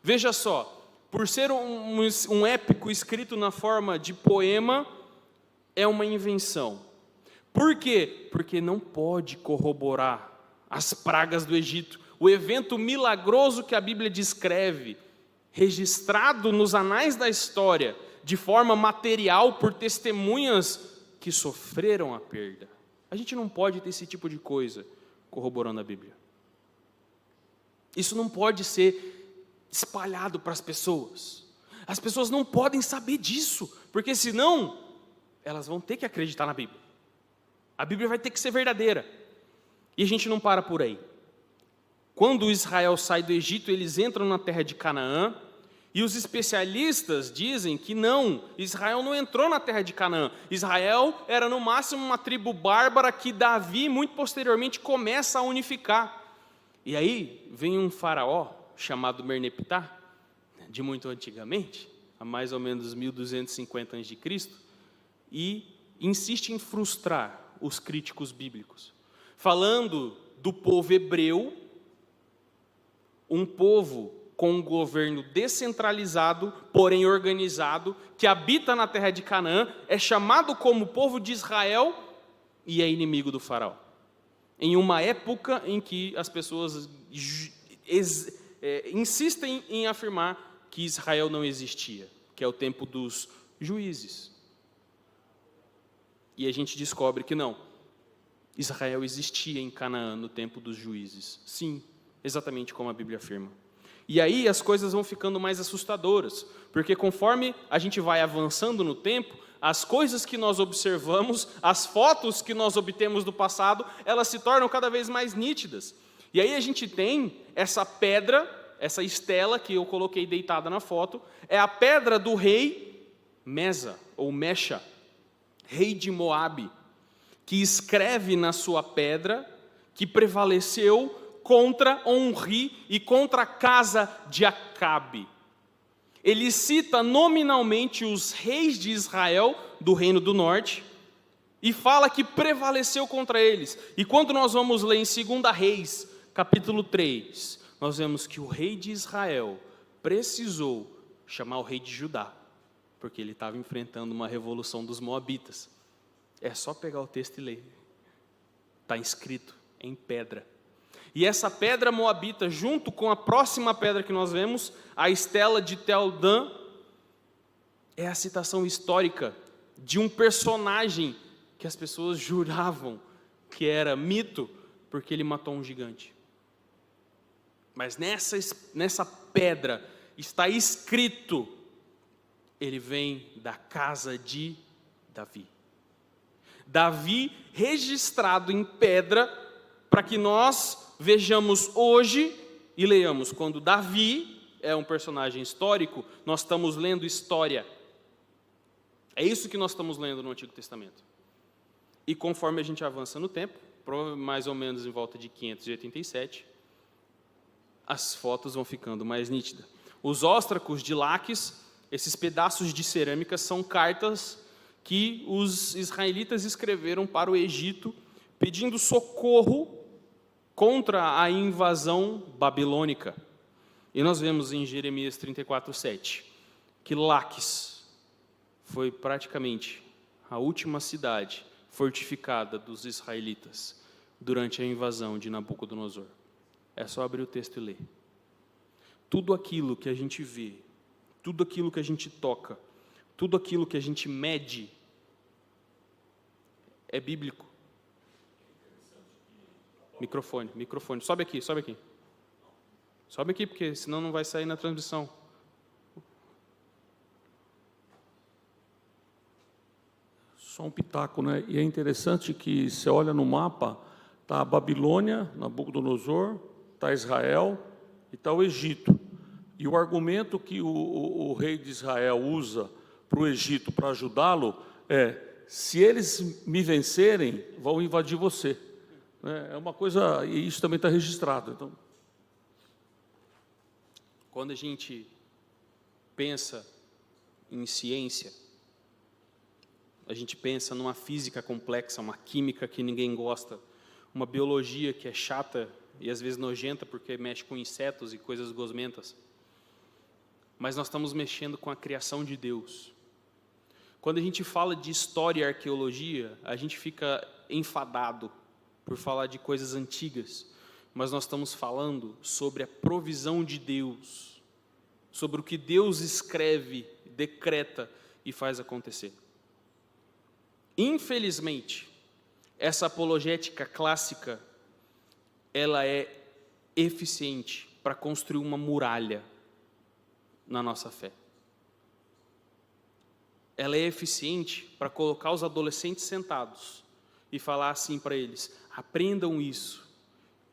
A: Veja só, por ser um épico escrito na forma de poema, é uma invenção. Por quê? Porque não pode corroborar as pragas do Egito, o evento milagroso que a Bíblia descreve, registrado nos anais da história, de forma material por testemunhas que sofreram a perda. A gente não pode ter esse tipo de coisa corroborando a Bíblia. Isso não pode ser espalhado para as pessoas. As pessoas não podem saber disso, porque senão elas vão ter que acreditar na Bíblia. A Bíblia vai ter que ser verdadeira. E a gente não para por aí. Quando Israel sai do Egito, eles entram na terra de Canaã, e os especialistas dizem que não, Israel não entrou na terra de Canaã. Israel era no máximo uma tribo bárbara que Davi, muito posteriormente, começa a unificar. E aí vem um faraó chamado Merneptah, de muito antigamente, há mais ou menos 1250 a.C., e insiste em frustrar os críticos bíblicos, falando do povo hebreu, um povo com um governo descentralizado, porém organizado, que habita na terra de Canaã, é chamado como povo de Israel e é inimigo do faraó. Em uma época em que as pessoas insistem em afirmar que Israel não existia, que é o tempo dos juízes. E a gente descobre que não, Israel existia em Canaã no tempo dos juízes. Sim, exatamente como a Bíblia afirma. E aí as coisas vão ficando mais assustadoras, porque conforme a gente vai avançando no tempo, as coisas que nós observamos, as fotos que nós obtemos do passado, elas se tornam cada vez mais nítidas. E aí a gente tem essa pedra, essa estela que eu coloquei deitada na foto, é a pedra do rei Mesa, ou Mexa, rei de Moabe, que escreve na sua pedra que prevaleceu contra Onri e contra a casa de Acabe. Ele cita nominalmente os reis de Israel, do reino do norte, e fala que prevaleceu contra eles. E quando nós vamos ler em 2 Reis, capítulo 3, nós vemos que o rei de Israel precisou chamar o rei de Judá, porque ele estava enfrentando uma revolução dos moabitas. É só pegar o texto e ler. Está escrito em pedra. E essa pedra moabita, junto com a próxima pedra que nós vemos, a estela de Tel Dan, é a citação histórica de um personagem que as pessoas juravam que era mito, porque ele matou um gigante. Mas nessa pedra está escrito: ele vem da casa de Davi. Davi registrado em pedra, para que nós vejamos hoje e leiamos. Quando Davi é um personagem histórico, nós estamos lendo história. É isso que nós estamos lendo no Antigo Testamento. E conforme a gente avança no tempo, mais ou menos em volta de 587, as fotos vão ficando mais nítidas. Os óstracos de Laques, esses pedaços de cerâmica, são cartas que os israelitas escreveram para o Egito, pedindo socorro contra a invasão babilônica. E nós vemos em Jeremias 34:7 que Laques foi praticamente a última cidade fortificada dos israelitas durante a invasão de Nabucodonosor. É só abrir o texto e ler. Tudo aquilo que a gente vê, tudo aquilo que a gente toca, tudo aquilo que a gente mede é bíblico. Microfone. Sobe aqui. Sobe aqui, porque senão não vai sair na transmissão.
B: Só um pitaco, né? E é interessante que você olha no mapa, está a Babilônia, Nabucodonosor, está Israel e está o Egito. E o argumento que o rei de Israel usa para o Egito para ajudá-lo é: se eles me vencerem, vão invadir você. É uma coisa, e isso também está registrado. Então,
A: quando a gente pensa em ciência, a gente pensa numa física complexa, uma química que ninguém gosta, uma biologia que é chata e às vezes nojenta porque mexe com insetos e coisas gosmentas. Mas nós estamos mexendo com a criação de Deus. Quando a gente fala de história e arqueologia, a gente fica enfadado por falar de coisas antigas, mas nós estamos falando sobre a provisão de Deus, sobre o que Deus escreve, decreta e faz acontecer. Infelizmente, essa apologética clássica, ela é eficiente para construir uma muralha na nossa fé. Ela é eficiente para colocar os adolescentes sentados e falar assim para eles: aprendam isso,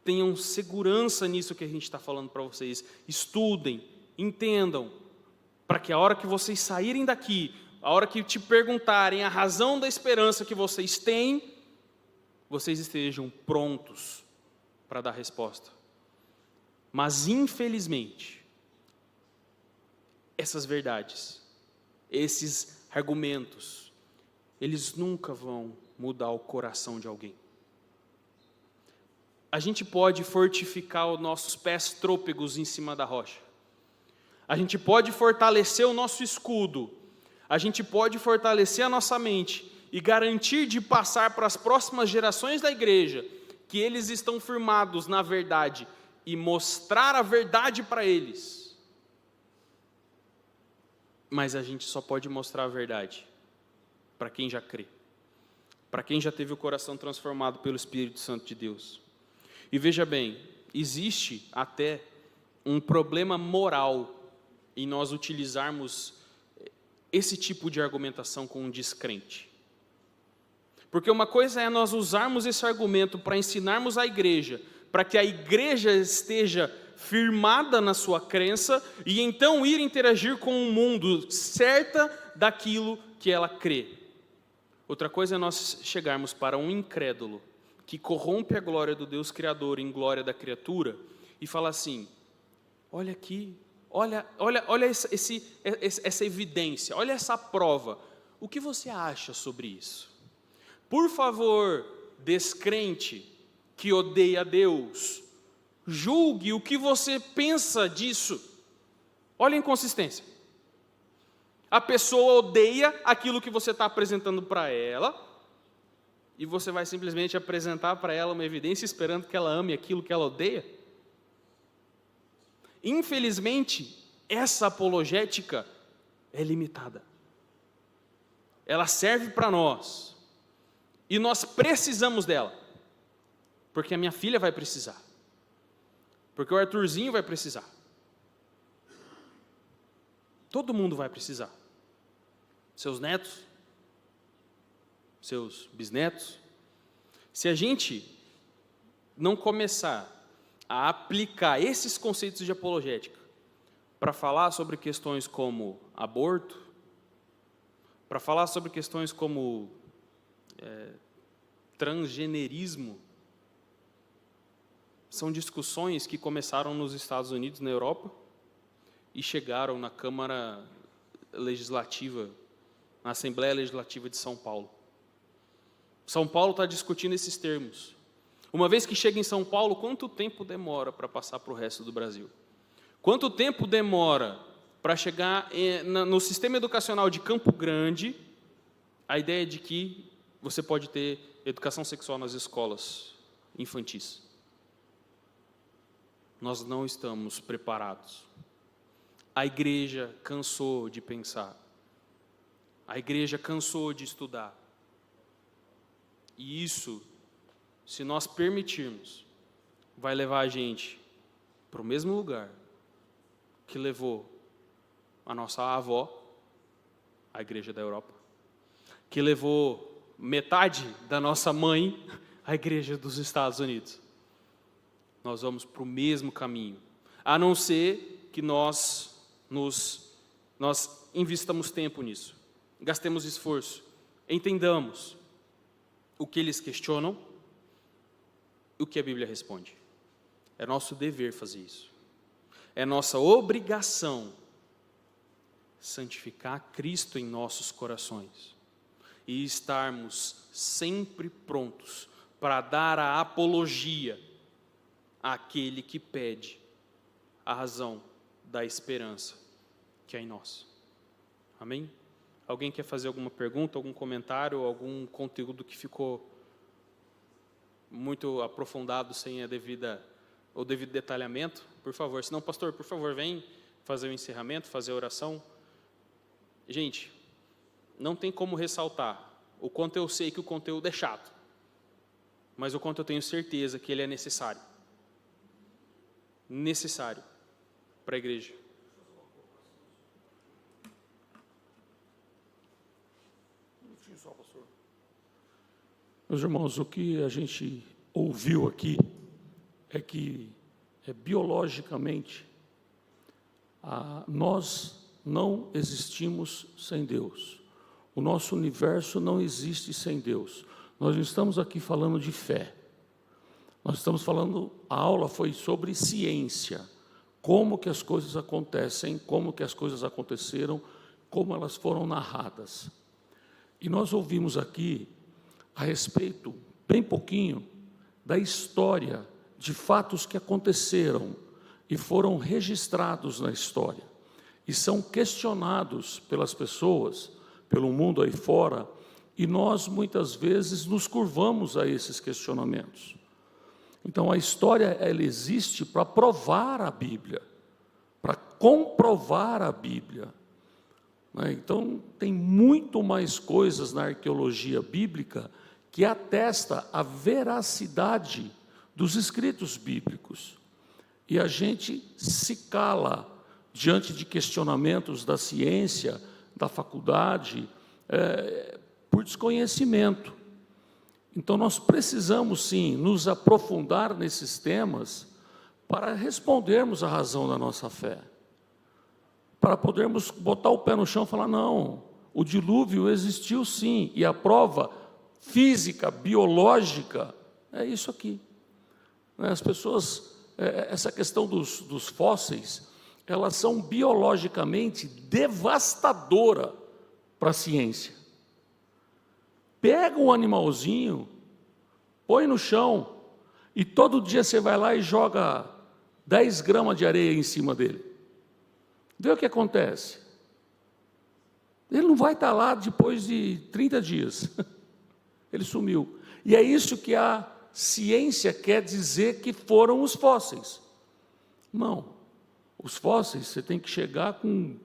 A: tenham segurança nisso que a gente está falando para vocês, estudem, entendam, para que a hora que vocês saírem daqui, a hora que te perguntarem a razão da esperança que vocês têm, vocês estejam prontos para dar resposta. Mas, infelizmente, essas verdades, esses argumentos, eles nunca vão mudar o coração de alguém. A gente pode fortificar os nossos pés trôpegos em cima da rocha. A gente pode fortalecer o nosso escudo. A gente pode fortalecer a nossa mente e garantir de passar para as próximas gerações da igreja que eles estão firmados na verdade e mostrar a verdade para eles. Mas a gente só pode mostrar a verdade para quem já crê, para quem já teve o coração transformado pelo Espírito Santo de Deus. E veja bem, existe até um problema moral em nós utilizarmos esse tipo de argumentação com um descrente. Porque uma coisa é nós usarmos esse argumento para ensinarmos a igreja, para que a igreja esteja firmada na sua crença e então ir interagir com o mundo certa daquilo que ela crê. Outra coisa é nós chegarmos para um incrédulo que corrompe a glória do Deus Criador em glória da criatura e falar assim: olha aqui, olha essa evidência, olha essa prova, o que você acha sobre isso? Por favor, descrente que odeia Deus, julgue o que você pensa disso. Olha a inconsistência. A pessoa odeia aquilo que você está apresentando para ela, e você vai simplesmente apresentar para ela uma evidência esperando que ela ame aquilo que ela odeia? Infelizmente, essa apologética é limitada. Ela serve para nós, e nós precisamos dela, porque a minha filha vai precisar, porque o Arthurzinho vai precisar, todo mundo vai precisar, seus netos, seus bisnetos. Se a gente não começar a aplicar esses conceitos de apologética para falar sobre questões como aborto, para falar sobre questões como transgenerismo, são discussões que começaram nos Estados Unidos, na Europa, e chegaram na Câmara Legislativa, na Assembleia Legislativa de São Paulo. São Paulo está discutindo esses termos. Uma vez que chega em São Paulo, quanto tempo demora para passar para o resto do Brasil? Quanto tempo demora para chegar no sistema educacional de Campo Grande a ideia de que você pode ter educação sexual nas escolas infantis? Nós não estamos preparados. A igreja cansou de pensar. A igreja cansou de estudar. E isso, se nós permitirmos, vai levar a gente para o mesmo lugar que levou a nossa avó, a igreja da Europa, que levou metade da nossa mãe, a igreja dos Estados Unidos. Nós vamos para o mesmo caminho, a não ser que nós investamos tempo nisso, gastemos esforço, entendamos o que eles questionam e o que a Bíblia responde. É nosso dever fazer isso. É nossa obrigação santificar Cristo em nossos corações e estarmos sempre prontos para dar a apologia àquele que pede a razão da esperança que é em nós. Amém? Alguém quer fazer alguma pergunta, algum comentário, algum conteúdo que ficou muito aprofundado sem o devido detalhamento? Por favor. Se não, pastor, por favor, vem fazer o encerramento, fazer a oração. Gente, não tem como ressaltar o quanto eu sei que o conteúdo é chato, mas o quanto eu tenho certeza que ele é necessário. Necessário para a igreja.
B: Meus irmãos, o que a gente ouviu aqui é que, biologicamente, nós não existimos sem Deus. O nosso universo não existe sem Deus. Nós não estamos aqui falando de fé. Nós estamos falando, a aula foi sobre ciência. Como que as coisas acontecem, como que as coisas aconteceram, como elas foram narradas. E nós ouvimos aqui a respeito, bem pouquinho, da história de fatos que aconteceram e foram registrados na história e são questionados pelas pessoas, pelo mundo aí fora, e nós muitas vezes nos curvamos a esses questionamentos. Então a história, ela existe para provar a Bíblia, para comprovar a Bíblia. Então tem muito mais coisas na arqueologia bíblica que atesta a veracidade dos escritos bíblicos. E a gente se cala diante de questionamentos da ciência, da faculdade, por desconhecimento. Então nós precisamos sim nos aprofundar nesses temas para respondermos a razão da nossa fé, para podermos botar o pé no chão e falar, não, o dilúvio existiu sim, e a prova física, biológica, é isso aqui. As pessoas, essa questão dos fósseis, elas são biologicamente devastadora para a ciência. Pega um animalzinho, põe no chão, e todo dia você vai lá e joga 10 gramas de areia em cima dele. Vê o que acontece. Ele não vai estar lá depois de 30 dias. Ele sumiu. E é isso que a ciência quer dizer que foram os fósseis. Não. Os fósseis, você tem que chegar com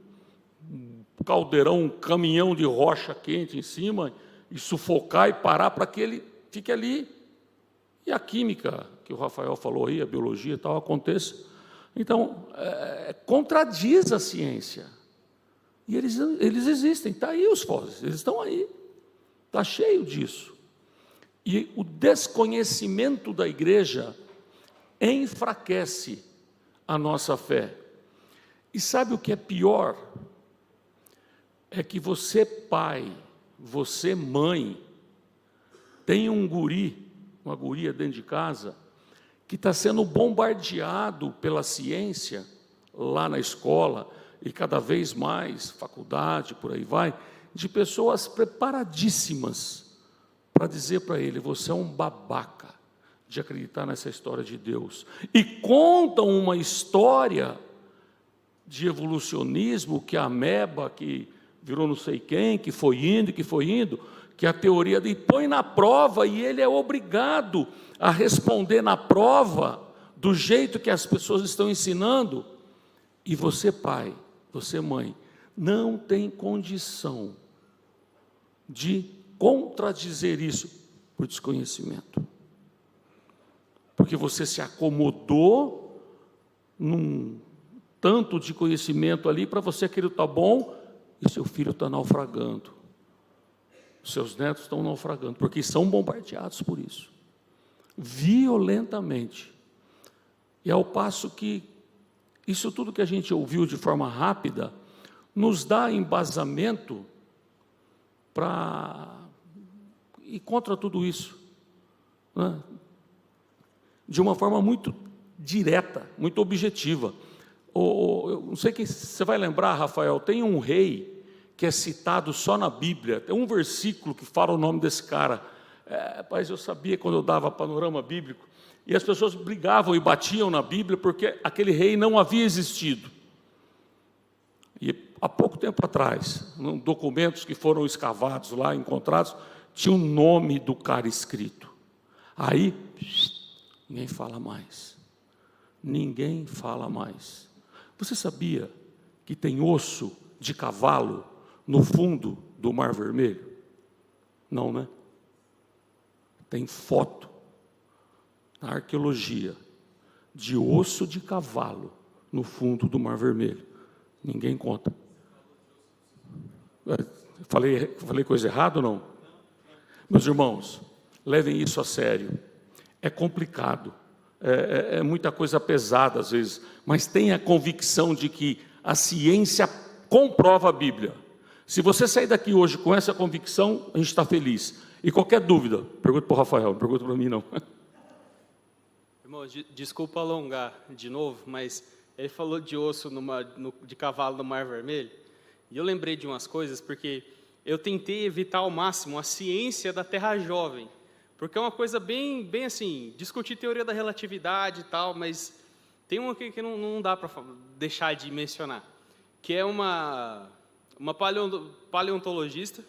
B: um caldeirão, um caminhão de rocha quente em cima, e sufocar e parar para que ele fique ali. E a química, que o Rafael falou aí, a biologia e tal, aconteça. Então, contradiz a ciência. E eles existem, está aí os fósseis, eles estão aí. Está cheio disso. E o desconhecimento da igreja enfraquece a nossa fé. E sabe o que é pior? É que você, pai, você, mãe, tem um guri, uma guria dentro de casa, que está sendo bombardeado pela ciência, lá na escola, e cada vez mais, faculdade, por aí vai, de pessoas preparadíssimas para dizer para ele, você é um babaca de acreditar nessa história de Deus. E contam uma história de evolucionismo, que a ameba, que virou não sei quem, que foi indo, que a teoria de põe na prova, e ele é obrigado a responder na prova, do jeito que as pessoas estão ensinando. E você, pai, você, mãe, não tem condição de contradizer isso, Por desconhecimento. Porque você se acomodou num tanto de conhecimento ali, para você aquilo está bom, e seu filho está naufragando. Seus netos estão naufragando, porque são bombardeados por isso. Violentamente. E ao passo que isso tudo que a gente ouviu de forma rápida, nos dá embasamento para ir contra tudo isso, né? De uma forma muito direta, muito objetiva. Eu não sei quem você vai lembrar, Rafael, tem um rei que é citado só na Bíblia, tem um versículo que fala o nome desse cara. Rapaz, eu sabia quando eu dava panorama bíblico, e as pessoas brigavam e batiam na Bíblia porque aquele rei não havia existido. E há pouco tempo atrás, documentos que foram escavados lá, encontrados, tinha o nome do cara escrito. Aí, ninguém fala mais. Ninguém fala mais. Você sabia que tem osso de cavalo no fundo do Mar Vermelho? Não, né? Tem foto na arqueologia de osso de cavalo no fundo do Mar Vermelho. Ninguém conta. Falei coisa errada ou não? Meus irmãos, levem isso a sério. É complicado, é muita coisa pesada às vezes, mas tenha a convicção de que a ciência comprova a Bíblia. Se você sair daqui hoje com essa convicção, a gente está feliz. E qualquer dúvida, pergunta para o Rafael, não pergunta para mim não.
A: Irmão, desculpa alongar de novo, mas ele falou de osso de cavalo no Mar Vermelho, e eu lembrei de umas coisas, porque eu tentei evitar ao máximo a ciência da Terra jovem, porque é uma coisa bem assim, discutir teoria da relatividade e tal, mas tem uma que não dá para deixar de mencionar, que é uma paleontologista.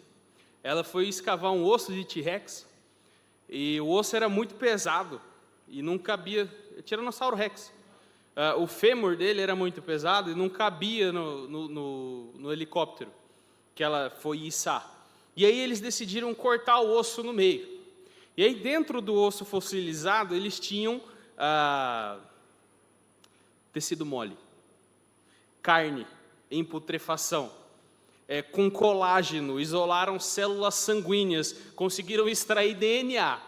A: Ela foi escavar um osso de T-Rex, e o osso era muito pesado, e não cabia, Tiranossauro Rex. O fêmur dele era muito pesado, e não cabia no helicóptero, que ela foi içar. E aí eles decidiram cortar o osso no meio. E aí dentro do osso fossilizado, eles tinham tecido mole, carne em putrefação, com colágeno, isolaram células sanguíneas, conseguiram extrair DNA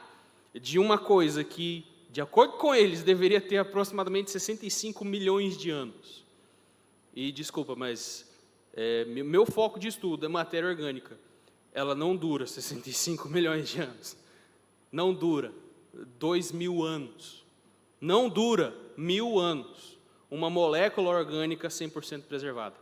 A: de uma coisa que, de acordo com eles, deveria ter aproximadamente 65 milhões de anos. E desculpa, mas meu foco de estudo é matéria orgânica. Ela não dura 65 milhões de anos. Não dura 2.000 anos. Não dura 1.000 anos. Uma molécula orgânica 100% preservada.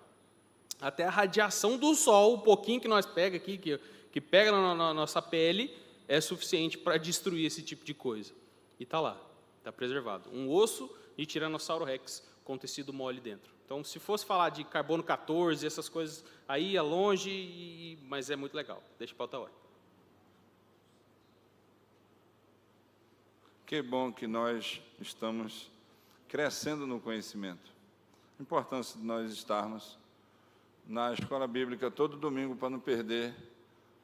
A: Até a radiação do sol, o pouquinho que nós pega aqui, que pega na nossa pele, é suficiente para destruir esse tipo de coisa. E está lá, está preservado. Um osso de Tiranossauro Rex com tecido mole dentro. Então, se fosse falar de carbono 14, essas coisas, aí ia longe, mas é muito legal. Deixa para outra hora.
C: Que bom que nós estamos crescendo no conhecimento. A importância de nós estarmos na escola bíblica todo domingo para não perder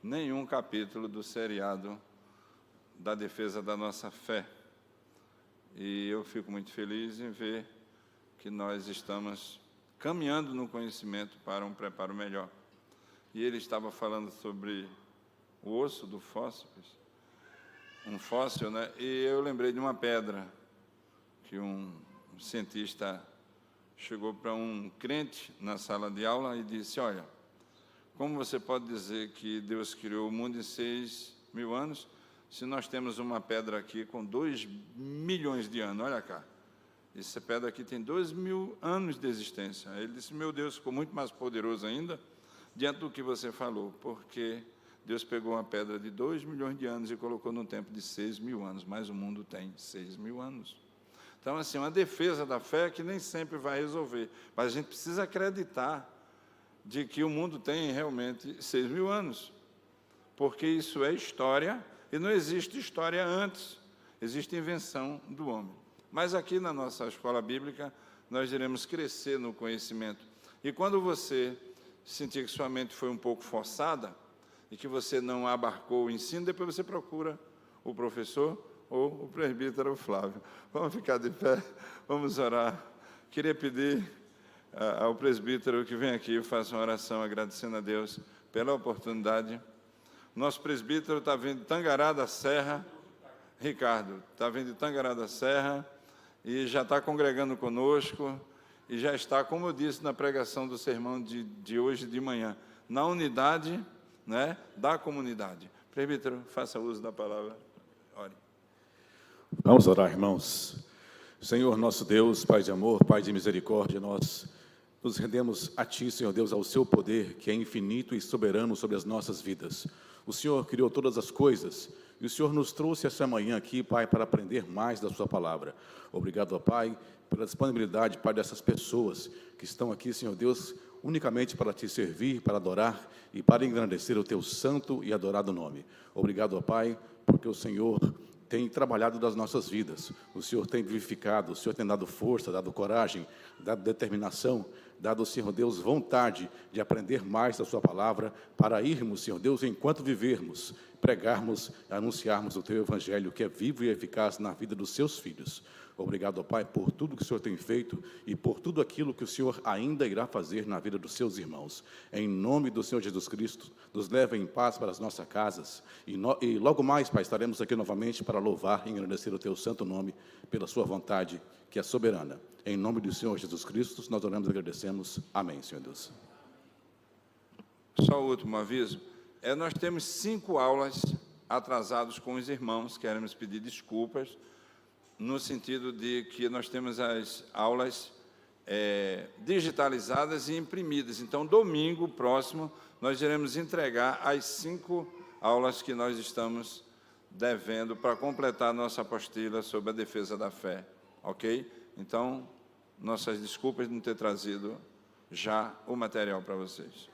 C: nenhum capítulo do seriado da defesa da nossa fé. E eu fico muito feliz em ver que nós estamos caminhando no conhecimento para um preparo melhor. E ele estava falando sobre o osso do fóssil, um fóssil, né? E eu lembrei de uma pedra que um cientista chegou para um crente na sala de aula e disse: olha, como você pode dizer que Deus criou o mundo em 6.000 anos, se nós temos uma pedra aqui com 2 milhões de anos? Olha cá, essa pedra aqui tem 2.000 anos de existência. Ele disse: meu Deus, ficou muito mais poderoso ainda diante do que você falou, porque Deus pegou uma pedra de 2 milhões de anos e colocou num tempo de 6.000 anos, mas o mundo tem 6.000 anos. Então, assim, uma defesa da fé que nem sempre vai resolver, mas a gente precisa acreditar de que o mundo tem realmente 6.000 anos, porque isso é história, e não existe história antes, existe invenção do homem. Mas aqui na nossa escola bíblica, nós iremos crescer no conhecimento. E quando você sentir que sua mente foi um pouco forçada, e que você não abarcou o ensino, depois você procura o professor ou o presbítero Flávio. Vamos ficar de pé, vamos orar. Queria pedir ao presbítero que vem aqui e faça uma oração agradecendo a Deus pela oportunidade. Nosso presbítero está vindo de Tangará da Serra, Ricardo, está vindo de Tangará da Serra e já está congregando conosco e já está, como eu disse na pregação do sermão de hoje de manhã, na unidade, né, da comunidade. Presbítero, faça uso da palavra. Ore.
D: Vamos orar, irmãos. Senhor nosso Deus, Pai de amor, Pai de misericórdia, nós nos rendemos a Ti, Senhor Deus, ao Seu poder, que é infinito e soberano sobre as nossas vidas. O Senhor criou todas as coisas e o Senhor nos trouxe essa manhã aqui, Pai, para aprender mais da Sua palavra. Obrigado, ó Pai, pela disponibilidade, Pai, dessas pessoas que estão aqui, Senhor Deus, unicamente para Te servir, para adorar e para engrandecer o Teu santo e adorado nome. Obrigado, ó Pai, porque o Senhor tem trabalhado das nossas vidas, o Senhor tem vivificado, o Senhor tem dado força, dado coragem, dado determinação, dado, Senhor Deus, vontade de aprender mais da Sua palavra, para irmos, Senhor Deus, enquanto vivermos, pregarmos, anunciarmos o Teu Evangelho, que é vivo e eficaz na vida dos Seus filhos. Obrigado, ó Pai, por tudo que o Senhor tem feito e por tudo aquilo que o Senhor ainda irá fazer na vida dos seus irmãos. Em nome do Senhor Jesus Cristo, nos leve em paz para as nossas casas e logo mais, Pai, estaremos aqui novamente para louvar e engrandecer o Teu santo nome pela Sua vontade, que é soberana. Em nome do Senhor Jesus Cristo, nós oramos e agradecemos. Amém, Senhor Deus.
C: Só o último aviso. Nós temos 5 aulas atrasadas com os irmãos, queremos pedir desculpas, no sentido de que nós temos as aulas digitalizadas e imprimidas. Então, domingo próximo, nós iremos entregar as 5 aulas que nós estamos devendo para completar nossa apostila sobre a defesa da fé. Ok? Então, nossas desculpas de não ter trazido já o material para vocês.